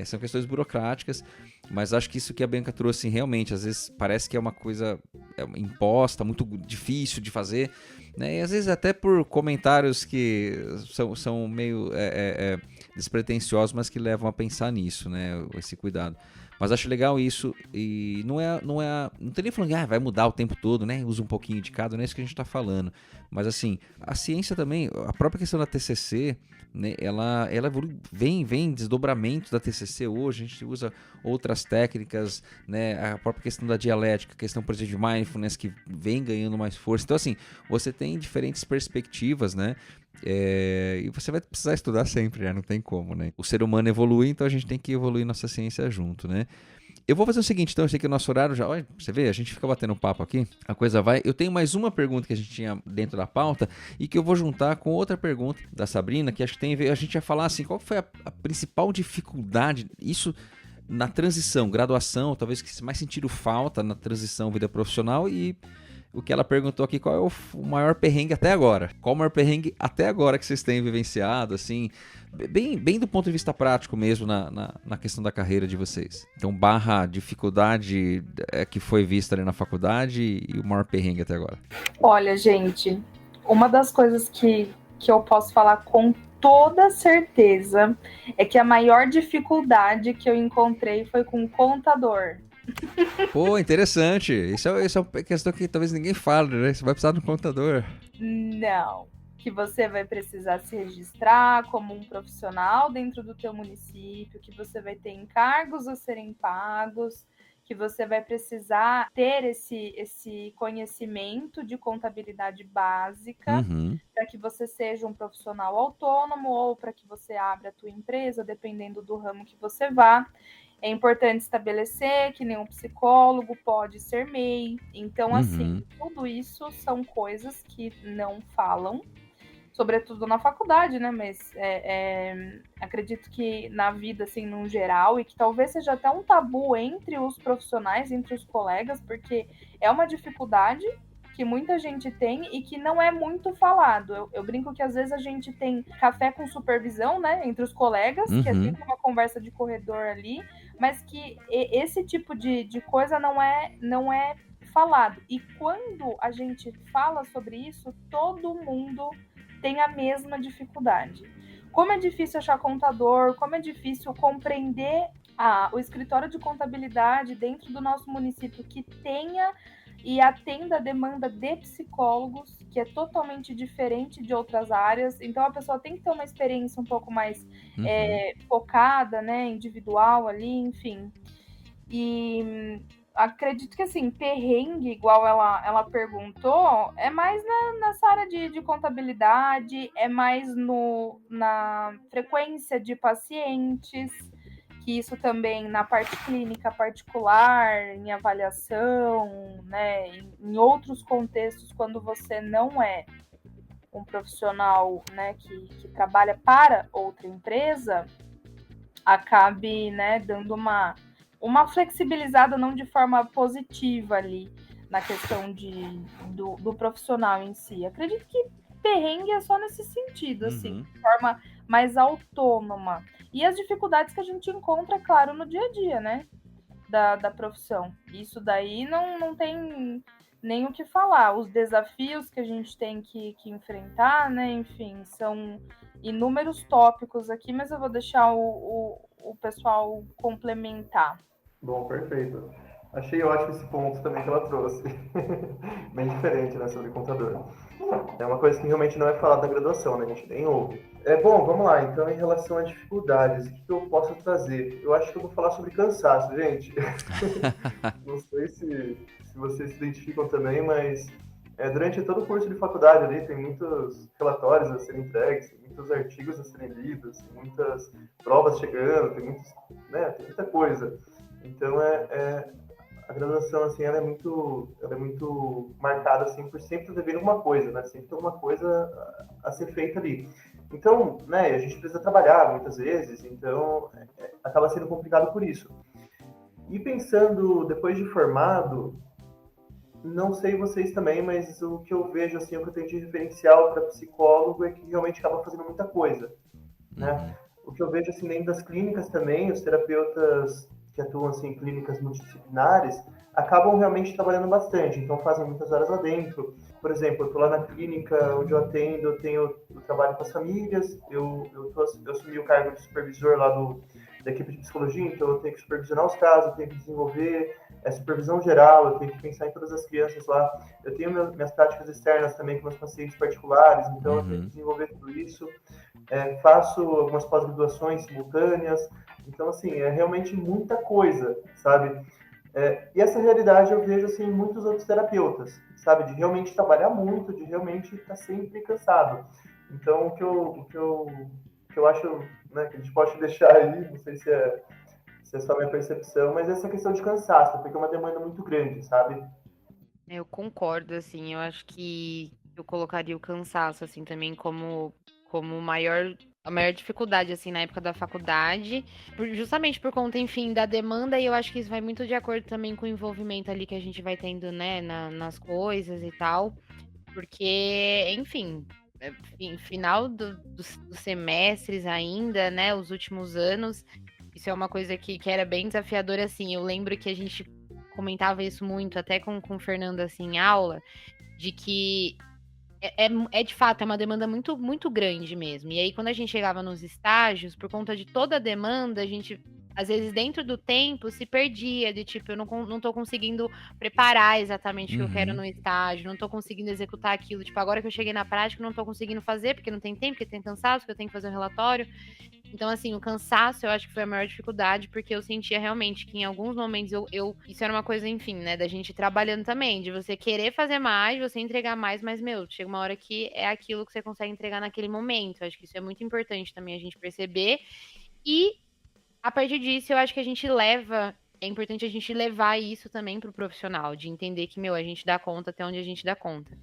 são questões burocráticas, mas acho que isso que a Bianca trouxe, realmente, às vezes parece que é uma coisa imposta, muito difícil de fazer, né? E às vezes até por comentários que são meio despretensiosos, mas que levam a pensar nisso, né? Esse cuidado. Mas acho legal isso, e não tem nem falando que vai mudar o tempo todo, né? Usa um pouquinho de cada, não é isso que a gente tá falando. Mas assim, a ciência também, a própria questão da TCC, né, ela vem desdobramentos da TCC hoje, a gente usa outras técnicas, né, a própria questão da dialética, a questão, por exemplo, de mindfulness, que vem ganhando mais força. Então, assim, você tem diferentes perspectivas, né, e você vai precisar estudar sempre, né, não tem como, né. O ser humano evolui, então a gente tem que evoluir nossa ciência junto, né. Eu vou fazer o seguinte, então, eu sei que o nosso horário já... Olha, você vê, a gente fica batendo papo aqui, a coisa vai... Eu tenho mais uma pergunta que a gente tinha dentro da pauta e que eu vou juntar com outra pergunta da Sabrina, que acho que tem a ver... A gente ia falar assim, qual foi a principal dificuldade, isso na transição, graduação, talvez que mais sentido falta na transição vida profissional, e o que ela perguntou aqui, qual é o maior perrengue até agora? Qual o maior perrengue até agora que vocês têm vivenciado, assim... Bem do ponto de vista prático mesmo na questão da carreira de vocês. Então, dificuldade que foi vista ali na faculdade e o maior perrengue até agora. Olha, gente, uma das coisas que eu posso falar com toda certeza é que a maior dificuldade que eu encontrei foi com o contador. Pô, interessante. Isso é uma questão que talvez ninguém fale, né? Você vai precisar de um contador. Não. Que você vai precisar se registrar como um profissional dentro do teu município, que você vai ter encargos a serem pagos, que você vai precisar ter esse conhecimento de contabilidade básica para que você seja um profissional autônomo ou para que você abra a tua empresa, dependendo do ramo que você vá. É importante estabelecer que nenhum psicólogo pode ser MEI. Então, assim, tudo isso são coisas que não falam, sobretudo na faculdade, né? Mas acredito que na vida, assim, no geral, e que talvez seja até um tabu entre os profissionais, entre os colegas, porque é uma dificuldade que muita gente tem e que não é muito falado. Eu brinco que às vezes a gente tem café com supervisão, né? Entre os colegas, que é sempre uma conversa de corredor ali, mas que esse tipo de coisa não é falado. E quando a gente fala sobre isso, todo mundo tem a mesma dificuldade. Como é difícil achar contador, como é difícil compreender o escritório de contabilidade dentro do nosso município que tenha e atenda a demanda de psicólogos, que é totalmente diferente de outras áreas. Então, a pessoa tem que ter uma experiência um pouco mais focada, né, individual ali, enfim. E acredito que, assim, perrengue, igual ela perguntou, é mais nessa área de contabilidade, é mais na frequência de pacientes, que isso também na parte clínica particular, em avaliação, né, em outros contextos, quando você não é um profissional, né, que trabalha para outra empresa, acabe, né, dando uma flexibilizada, não de forma positiva ali, na questão do profissional em si. Acredito que perrengue é só nesse sentido, assim, de forma mais autônoma. E as dificuldades que a gente encontra, claro, no dia a dia, né, da profissão. Isso daí não tem nem o que falar. Os desafios que a gente tem que enfrentar, né, enfim, são inúmeros tópicos aqui, mas eu vou deixar o pessoal complementar. Bom, perfeito. Achei ótimo esse ponto também que ela trouxe. Bem diferente, né, sobre contador. É uma coisa que realmente não é falada na graduação, né? A gente nem ouve. Bom, vamos lá. Então, em relação a dificuldades, o que eu posso trazer? Eu acho que eu vou falar sobre cansaço, gente. Não sei se vocês se identificam também, mas durante todo o curso de faculdade ali tem muitos relatórios a serem entregues, tem muitos artigos a serem lidos, tem muitas provas chegando, tem muita coisa. Então, a graduação, assim, ela é muito marcada, assim, por sempre dever alguma coisa, né? Sempre tem alguma coisa a ser feita ali. Então, né, a gente precisa trabalhar muitas vezes, então acaba sendo complicado por isso. E pensando, depois de formado, não sei vocês também, mas o que eu vejo, assim, o que eu tenho de referencial para psicólogo é que realmente acaba fazendo muita coisa, né? O que eu vejo, assim, dentro das clínicas também, os terapeutas que atuam, assim, em clínicas multidisciplinares, acabam realmente trabalhando bastante, então fazem muitas horas lá dentro. Por exemplo, eu estou lá na clínica onde eu atendo, eu trabalho com as famílias, eu assumi o cargo de supervisor lá da da equipe de psicologia, então eu tenho que supervisionar os casos, eu tenho que desenvolver supervisão geral, eu tenho que pensar em todas as crianças lá. Eu tenho minhas práticas externas também com meus pacientes particulares, então eu tenho que desenvolver tudo isso. Faço algumas pós-graduações simultâneas, então, assim, é realmente muita coisa, sabe? E essa realidade eu vejo, assim, em muitos outros terapeutas, sabe? De realmente trabalhar muito, de realmente estar sempre cansado. Então, o que eu acho, né, que a gente pode deixar aí, não sei se é só minha percepção, mas essa questão de cansaço, porque é uma demanda muito grande, sabe? Eu concordo, assim, eu acho que eu colocaria o cansaço, assim, também como a maior dificuldade, assim, na época da faculdade, justamente por conta, enfim, da demanda, e eu acho que isso vai muito de acordo também com o envolvimento ali que a gente vai tendo, né, nas coisas e tal, porque, enfim, final dos semestres ainda, né, os últimos anos, isso é uma coisa que era bem desafiadora, assim, eu lembro que a gente comentava isso muito, até com o Fernando, assim, em aula, de que de fato, é uma demanda muito, muito grande mesmo. E aí, quando a gente chegava nos estágios, por conta de toda a demanda, a gente, às vezes, dentro do tempo, se perdia, de tipo, eu não tô conseguindo preparar exatamente o que eu quero no estágio, não tô conseguindo executar aquilo. Tipo, agora que eu cheguei na prática, eu não tô conseguindo fazer, porque não tem tempo, porque tem cansaço, porque eu tenho que fazer um relatório. Então, assim, o cansaço eu acho que foi a maior dificuldade, porque eu sentia realmente que em alguns momentos isso era uma coisa, enfim, né, da gente trabalhando também, de você querer fazer mais, você entregar mais, mas, chega uma hora que é aquilo que você consegue entregar naquele momento. Eu acho que isso é muito importante também a gente perceber. E, a partir disso, eu acho que é importante a gente levar isso também pro profissional, de entender que, a gente dá conta até onde a gente dá conta.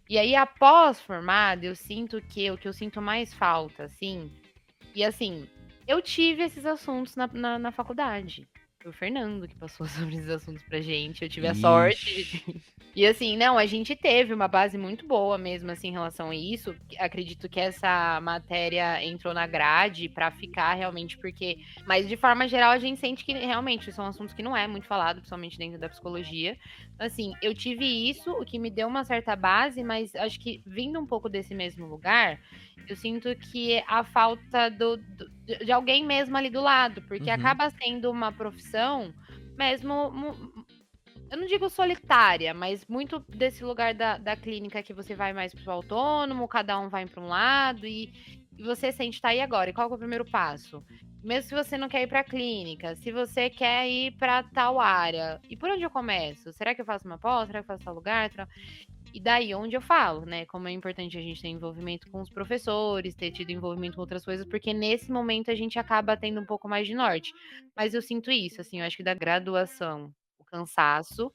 E aí, após formado, eu sinto que o que eu sinto mais falta, assim. E assim, eu tive esses assuntos na faculdade. Foi o Fernando que passou sobre esses assuntos pra gente. Eu tive a sorte. E assim, não, a gente teve uma base muito boa mesmo, assim, em relação a isso. Acredito que essa matéria entrou na grade pra ficar realmente, porque. Mas de forma geral, a gente sente que realmente são assuntos que não é muito falado, principalmente dentro da psicologia. Assim, eu tive isso, o que me deu uma certa base, mas acho que vindo um pouco desse mesmo lugar, eu sinto que a falta de alguém mesmo ali do lado, porque acaba sendo uma profissão mesmo, eu não digo solitária, mas muito desse lugar da clínica que você vai mais pro autônomo, cada um vai para um lado e você sente, tá aí agora, e qual que é o primeiro passo? Mesmo se você não quer ir para a clínica, se você quer ir para tal área, e por onde eu começo? Será que eu faço uma pós? Será que eu faço tal lugar? E daí onde eu falo, né? Como é importante a gente ter envolvimento com os professores, ter tido envolvimento com outras coisas, porque nesse momento a gente acaba tendo um pouco mais de norte. Mas eu sinto isso, assim, eu acho que da graduação, o cansaço,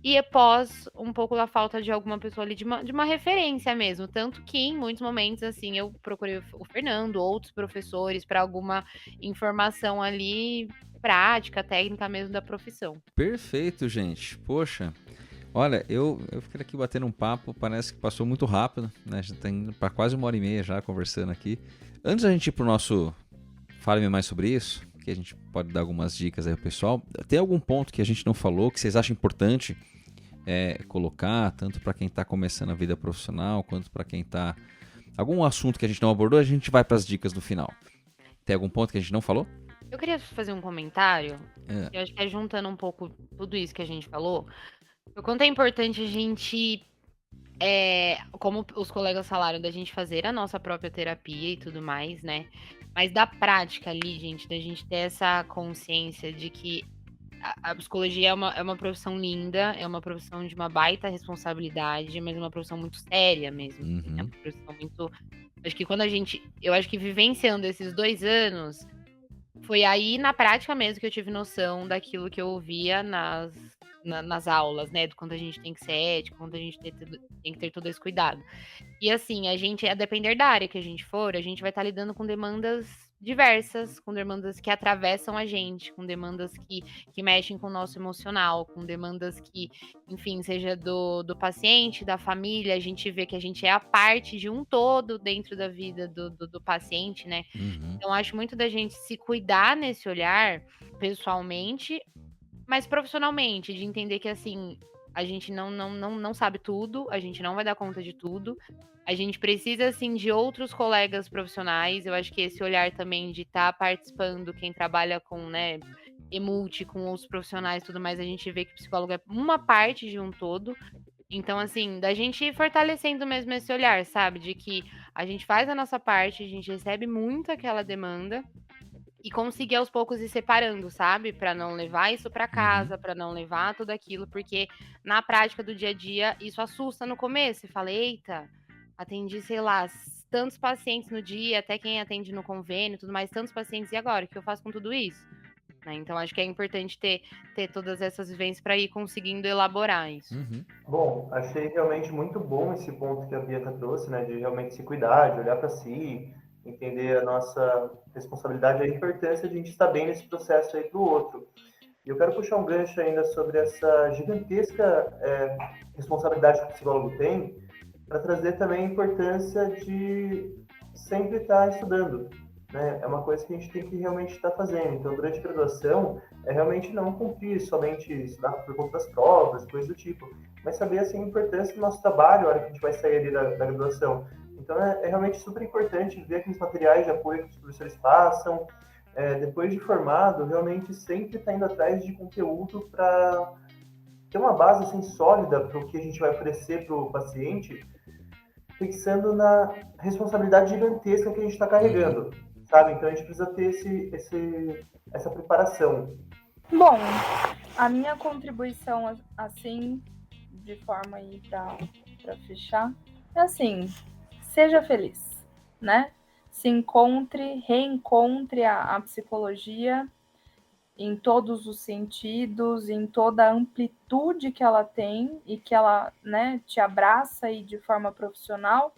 e após um pouco da falta de alguma pessoa ali, de uma referência mesmo. Tanto que em muitos momentos, assim, eu procurei o Fernando, outros professores, para alguma informação ali prática, técnica mesmo da profissão. Perfeito, gente. Poxa. Olha, eu fiquei aqui batendo um papo, parece que passou muito rápido, né? A gente tá indo para quase 1h30 já conversando aqui. Antes da gente ir pro nosso Fale-me mais sobre isso, que a gente pode dar algumas dicas aí pro pessoal. Tem algum ponto que a gente não falou, que vocês acham importante colocar, tanto para quem está começando a vida profissional, quanto para quem está... Algum assunto que a gente não abordou, a gente vai para as dicas no final. Tem algum ponto que a gente não falou? Eu queria fazer um comentário, eu acho que é juntando um pouco tudo isso que a gente falou. O quanto é importante a gente, como os colegas falaram, da gente fazer a nossa própria terapia e tudo mais, né? Mas da prática ali, gente, da gente ter essa consciência de que a psicologia é uma profissão linda, é uma profissão de uma baita responsabilidade, mas é uma profissão muito séria mesmo. É uma profissão muito... Acho que eu acho que vivenciando esses 2 anos, foi aí na prática mesmo que eu tive noção daquilo que eu ouvia nas aulas, né? Do quanto a gente tem que ser ético, quanto a gente tem que ter todo esse cuidado. E assim, a depender da área que a gente for, a gente vai estar lidando com demandas diversas, com demandas que atravessam a gente, com demandas que mexem com o nosso emocional, com demandas que, enfim, seja do paciente, da família, a gente vê que a gente é a parte de um todo dentro da vida do paciente, né? Então, acho muito da gente se cuidar nesse olhar, pessoalmente, mas profissionalmente, de entender que, assim, a gente não sabe tudo, a gente não vai dar conta de tudo. A gente precisa, assim, de outros colegas profissionais. Eu acho que esse olhar também de estar participando, quem trabalha com, né, Emult, com os profissionais e tudo mais, a gente vê que o psicólogo é uma parte de um todo. Então, assim, da gente ir fortalecendo mesmo esse olhar, sabe? De que a gente faz a nossa parte, a gente recebe muito aquela demanda e conseguir aos poucos ir separando, sabe? Para não levar isso para casa, para não levar tudo aquilo, porque na prática do dia a dia isso assusta no começo. E fala, eita, atendi, sei lá, tantos pacientes no dia, até quem atende no convênio, tudo mais, tantos pacientes, e agora? O que eu faço com tudo isso? Né? Então, acho que é importante ter todas essas vivências para ir conseguindo elaborar isso. Bom, achei realmente muito bom esse ponto que a Bianca trouxe, né, de realmente se cuidar, de olhar para si, entender a nossa responsabilidade e a importância de a gente estar bem nesse processo aí para o outro. E eu quero puxar um gancho ainda sobre essa gigantesca responsabilidade que o psicólogo tem, para trazer também a importância de sempre estar estudando, né? É uma coisa que a gente tem que realmente estar fazendo. Então, durante a graduação, é realmente não cumprir somente estudar por conta das provas, coisas do tipo, mas saber assim, a importância do nosso trabalho, a hora que a gente vai sair ali da graduação. Então, é realmente super importante ver aqueles materiais de apoio que os professores passam. Depois de formado, realmente sempre está indo atrás de conteúdo para ter uma base assim, sólida para o que a gente vai oferecer para o paciente, pensando na responsabilidade gigantesca que a gente está carregando, sabe? Então, a gente precisa ter essa preparação. Bom, a minha contribuição, assim, de forma aí para fechar, é assim, seja feliz, né? Se encontre, reencontre a psicologia em todos os sentidos, em toda a amplitude que ela tem e que ela, né, te abraça aí de forma profissional,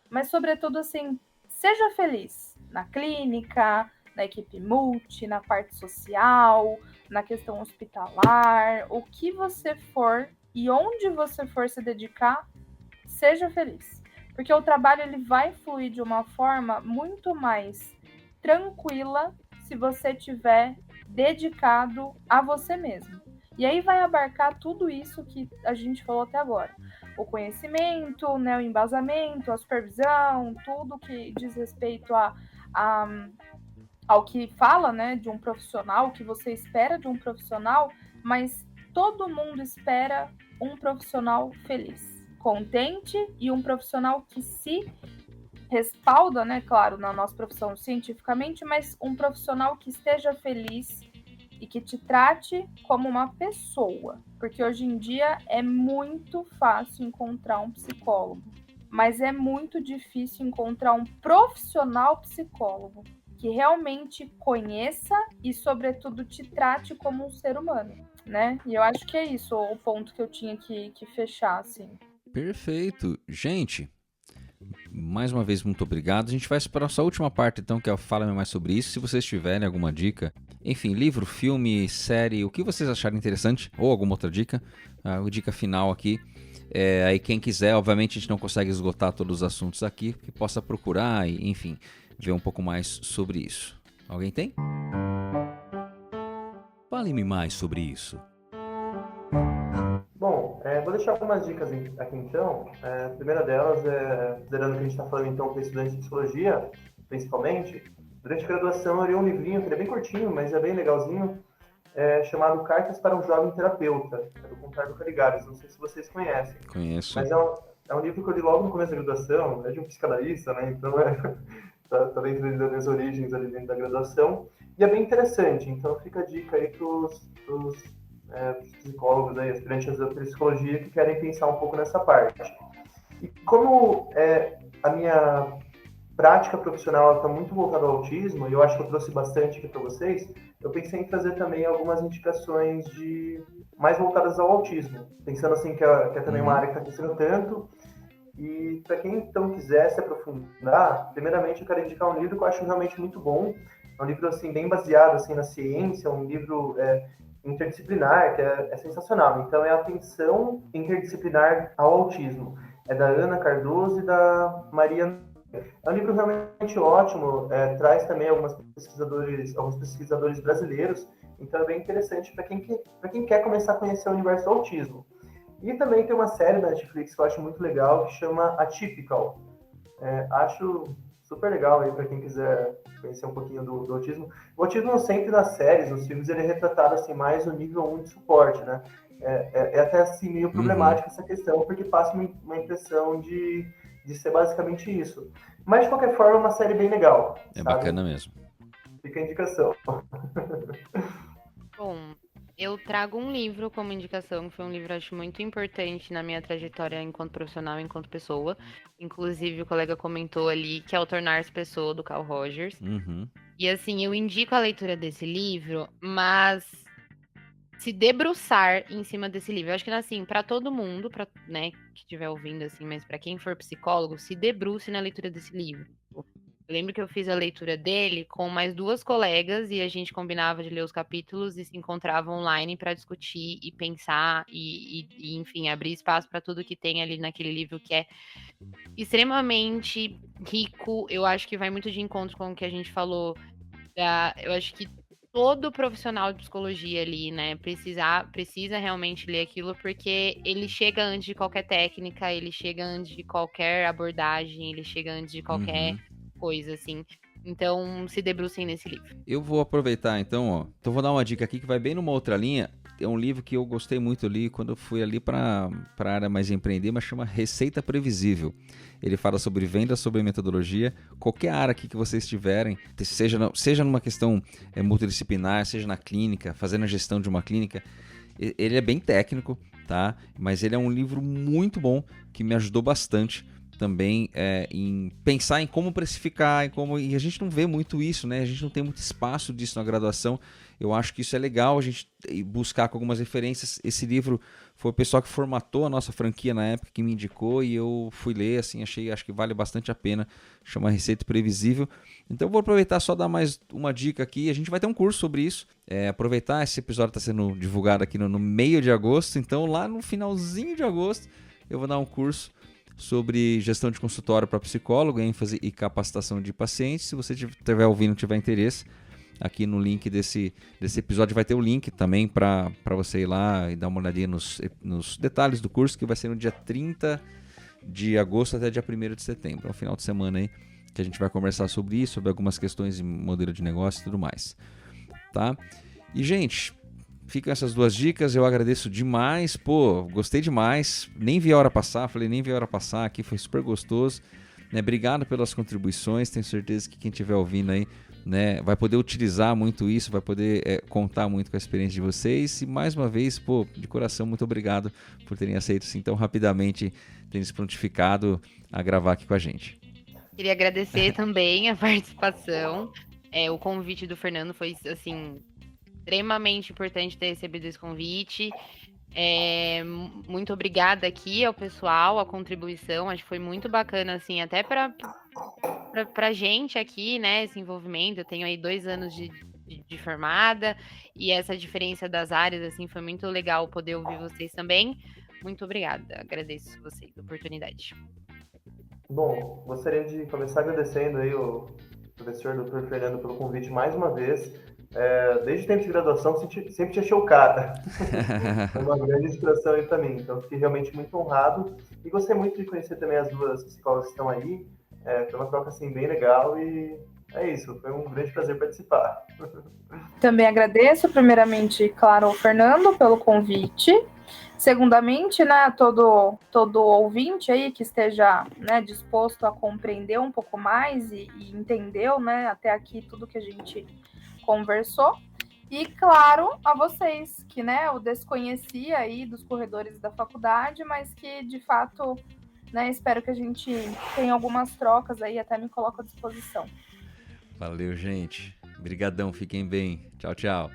mas sobretudo assim, seja feliz na clínica, na equipe multi, na parte social, na questão hospitalar, o que você for e onde você for se dedicar, seja feliz. Porque o trabalho ele vai fluir de uma forma muito mais tranquila se você tiver dedicado a você mesmo. E aí vai abarcar tudo isso que a gente falou até agora. O conhecimento, né, o embasamento, a supervisão, tudo que diz respeito ao que fala, né, de um profissional, o que você espera de um profissional, mas todo mundo espera um profissional feliz, contente e um profissional que se respalda, né, claro, na nossa profissão cientificamente, mas um profissional que esteja feliz e que te trate como uma pessoa, porque hoje em dia é muito fácil encontrar um psicólogo, mas é muito difícil encontrar um profissional psicólogo que realmente conheça e, sobretudo, te trate como um ser humano, né? E eu acho que é isso o ponto que eu tinha que fechar, assim. Perfeito. Gente, mais uma vez, muito obrigado. A gente vai para a nossa última parte, então, que é o Fala-me Mais Sobre Isso. Se vocês tiverem alguma dica, enfim, livro, filme, série, o que vocês acharem interessante, ou alguma outra dica, a dica final aqui. Aí quem quiser, obviamente a gente não consegue esgotar todos os assuntos aqui, que possa procurar e, enfim, ver um pouco mais sobre isso. Alguém tem? Fale-me mais sobre isso. Bom, vou deixar algumas dicas aqui então. A primeira delas é, considerando que a gente está falando então com estudantes de psicologia, principalmente, durante a graduação eu li um livrinho que é bem curtinho, mas é bem legalzinho, chamado Cartas para um Jovem Terapeuta, do Contardo Caligares. Não sei se vocês conhecem. Conheço. Mas é um livro que eu li logo no começo da graduação, é de um psicanalista, né? Então tá dentro das minhas origens ali dentro da graduação. E é bem interessante, então fica a dica aí para os psicólogos, aí, aspirantes da psicologia que querem pensar um pouco nessa parte. E como a minha prática profissional está muito voltada ao autismo, e eu acho que eu trouxe bastante aqui para vocês, eu pensei em trazer também algumas indicações mais voltadas ao autismo, pensando assim que é também uma área que está crescendo tanto. E para quem então quiser se aprofundar, primeiramente eu quero indicar um livro que eu acho realmente muito bom. É um livro assim bem baseado assim na ciência, um livro interdisciplinar, que é sensacional. Então, é Atenção Interdisciplinar ao Autismo. É da Ana Cardoso e da Maria. É um livro realmente ótimo, traz também alguns pesquisadores brasileiros, então é bem interessante para quem quer começar a conhecer o universo do autismo. E também tem uma série da Netflix que eu acho muito legal, que chama Atypical. Acho super legal aí para quem quiser conhecer um pouquinho do autismo. O autismo sempre nas séries, nos filmes, ele é retratado assim, mais no nível 1 de suporte, né? É até assim meio problemática essa questão, porque passa uma impressão de ser basicamente isso. Mas, de qualquer forma, é uma série bem legal. É sabe? bacana mesmo. Fica a indicação. Bom, eu trago um livro como indicação, que foi um livro, acho, muito importante na minha trajetória enquanto profissional, enquanto pessoa. Inclusive, o colega comentou ali que é o Tornar-se Pessoa, do Carl Rogers. Uhum. E, assim, eu indico a leitura desse livro, mas se debruçar em cima desse livro. Eu acho que, assim, para todo mundo, né, que estiver ouvindo, assim, mas para quem for psicólogo, se debruce na leitura desse livro. Eu lembro que eu fiz a leitura dele com mais 2 colegas e a gente combinava de ler os capítulos e se encontrava online para discutir e pensar e, enfim, abrir espaço para tudo que tem ali naquele livro, que é extremamente rico. Eu acho que vai muito de encontro com o que a gente falou. Eu acho que todo profissional de psicologia ali, né, precisa realmente ler aquilo, porque ele chega antes de qualquer técnica, ele chega antes de qualquer abordagem, ele chega antes de qualquer coisa, assim. Então, se debrucem nesse livro. Eu vou aproveitar então, ó. Então vou dar uma dica aqui que vai bem numa outra linha. É um livro que eu gostei muito ali quando eu fui ali para a área mais empreender, mas chama Receita Previsível. Ele fala sobre venda, sobre metodologia. Qualquer área aqui que vocês tiverem, seja numa questão multidisciplinar, seja na clínica, fazendo a gestão de uma clínica, ele é bem técnico, tá? Mas ele é um livro muito bom que me ajudou bastante também em pensar em como precificar, e a gente não vê muito isso, né? A gente não tem muito espaço disso na graduação. Eu acho que isso é legal, a gente buscar com algumas referências. Esse livro foi o pessoal que formatou a nossa franquia na época que me indicou e eu fui ler, assim, acho que vale bastante a pena. Chama Receita Previsível. Então eu vou aproveitar só dar mais uma dica aqui. A gente vai ter um curso sobre isso. Aproveitar, esse episódio está sendo divulgado aqui no meio de agosto, então lá no finalzinho de agosto eu vou dar um curso sobre gestão de consultório para psicólogo, ênfase e capacitação de pacientes. Se você estiver ouvindo, tiver interesse, aqui no link desse episódio vai ter o link também para você ir lá e dar uma olhadinha nos detalhes do curso, que vai ser no dia 30 de agosto até dia 1º de setembro. É um final de semana aí que a gente vai conversar sobre isso, sobre algumas questões de modelo de negócio e tudo mais. Tá? E, gente, ficam essas 2 dicas, eu agradeço demais, gostei demais, nem vi a hora passar, aqui foi super gostoso, né? Obrigado pelas contribuições, tenho certeza que quem estiver ouvindo aí, né, vai poder utilizar muito isso, vai poder contar muito com a experiência de vocês, e mais uma vez, de coração, muito obrigado por terem aceito assim tão rapidamente, terem se prontificado a gravar aqui com a gente. Queria agradecer também a participação, o convite do Fernando foi, assim, extremamente importante ter recebido esse convite. Muito obrigada aqui ao pessoal, a contribuição, acho que foi muito bacana, assim, até pra gente aqui, né, esse envolvimento. Eu tenho aí 2 anos de formada, e essa diferença das áreas, assim, foi muito legal poder ouvir vocês também. Muito obrigada, agradeço vocês a oportunidade. Bom, gostaria de começar agradecendo aí o professor Dr. Fernando pelo convite mais uma vez. Desde o tempo de graduação, sempre te achei o cara. É uma grande inspiração aí para mim. Então, fiquei realmente muito honrado. E gostei muito de conhecer também as 2 psicólogas que estão aí. Foi uma troca assim, bem legal e é isso. Foi um grande prazer participar. Também agradeço, primeiramente, claro, ao Fernando pelo convite. Segundamente, né, todo ouvinte aí que esteja, né, disposto a compreender um pouco mais e entendeu, né, até aqui tudo que a gente conversou. E, claro, a vocês que, né, eu desconhecia aí dos corredores da faculdade, mas que, de fato, né, espero que a gente tenha algumas trocas aí, até me coloco à disposição. Valeu, gente. Obrigadão, fiquem bem. Tchau, tchau.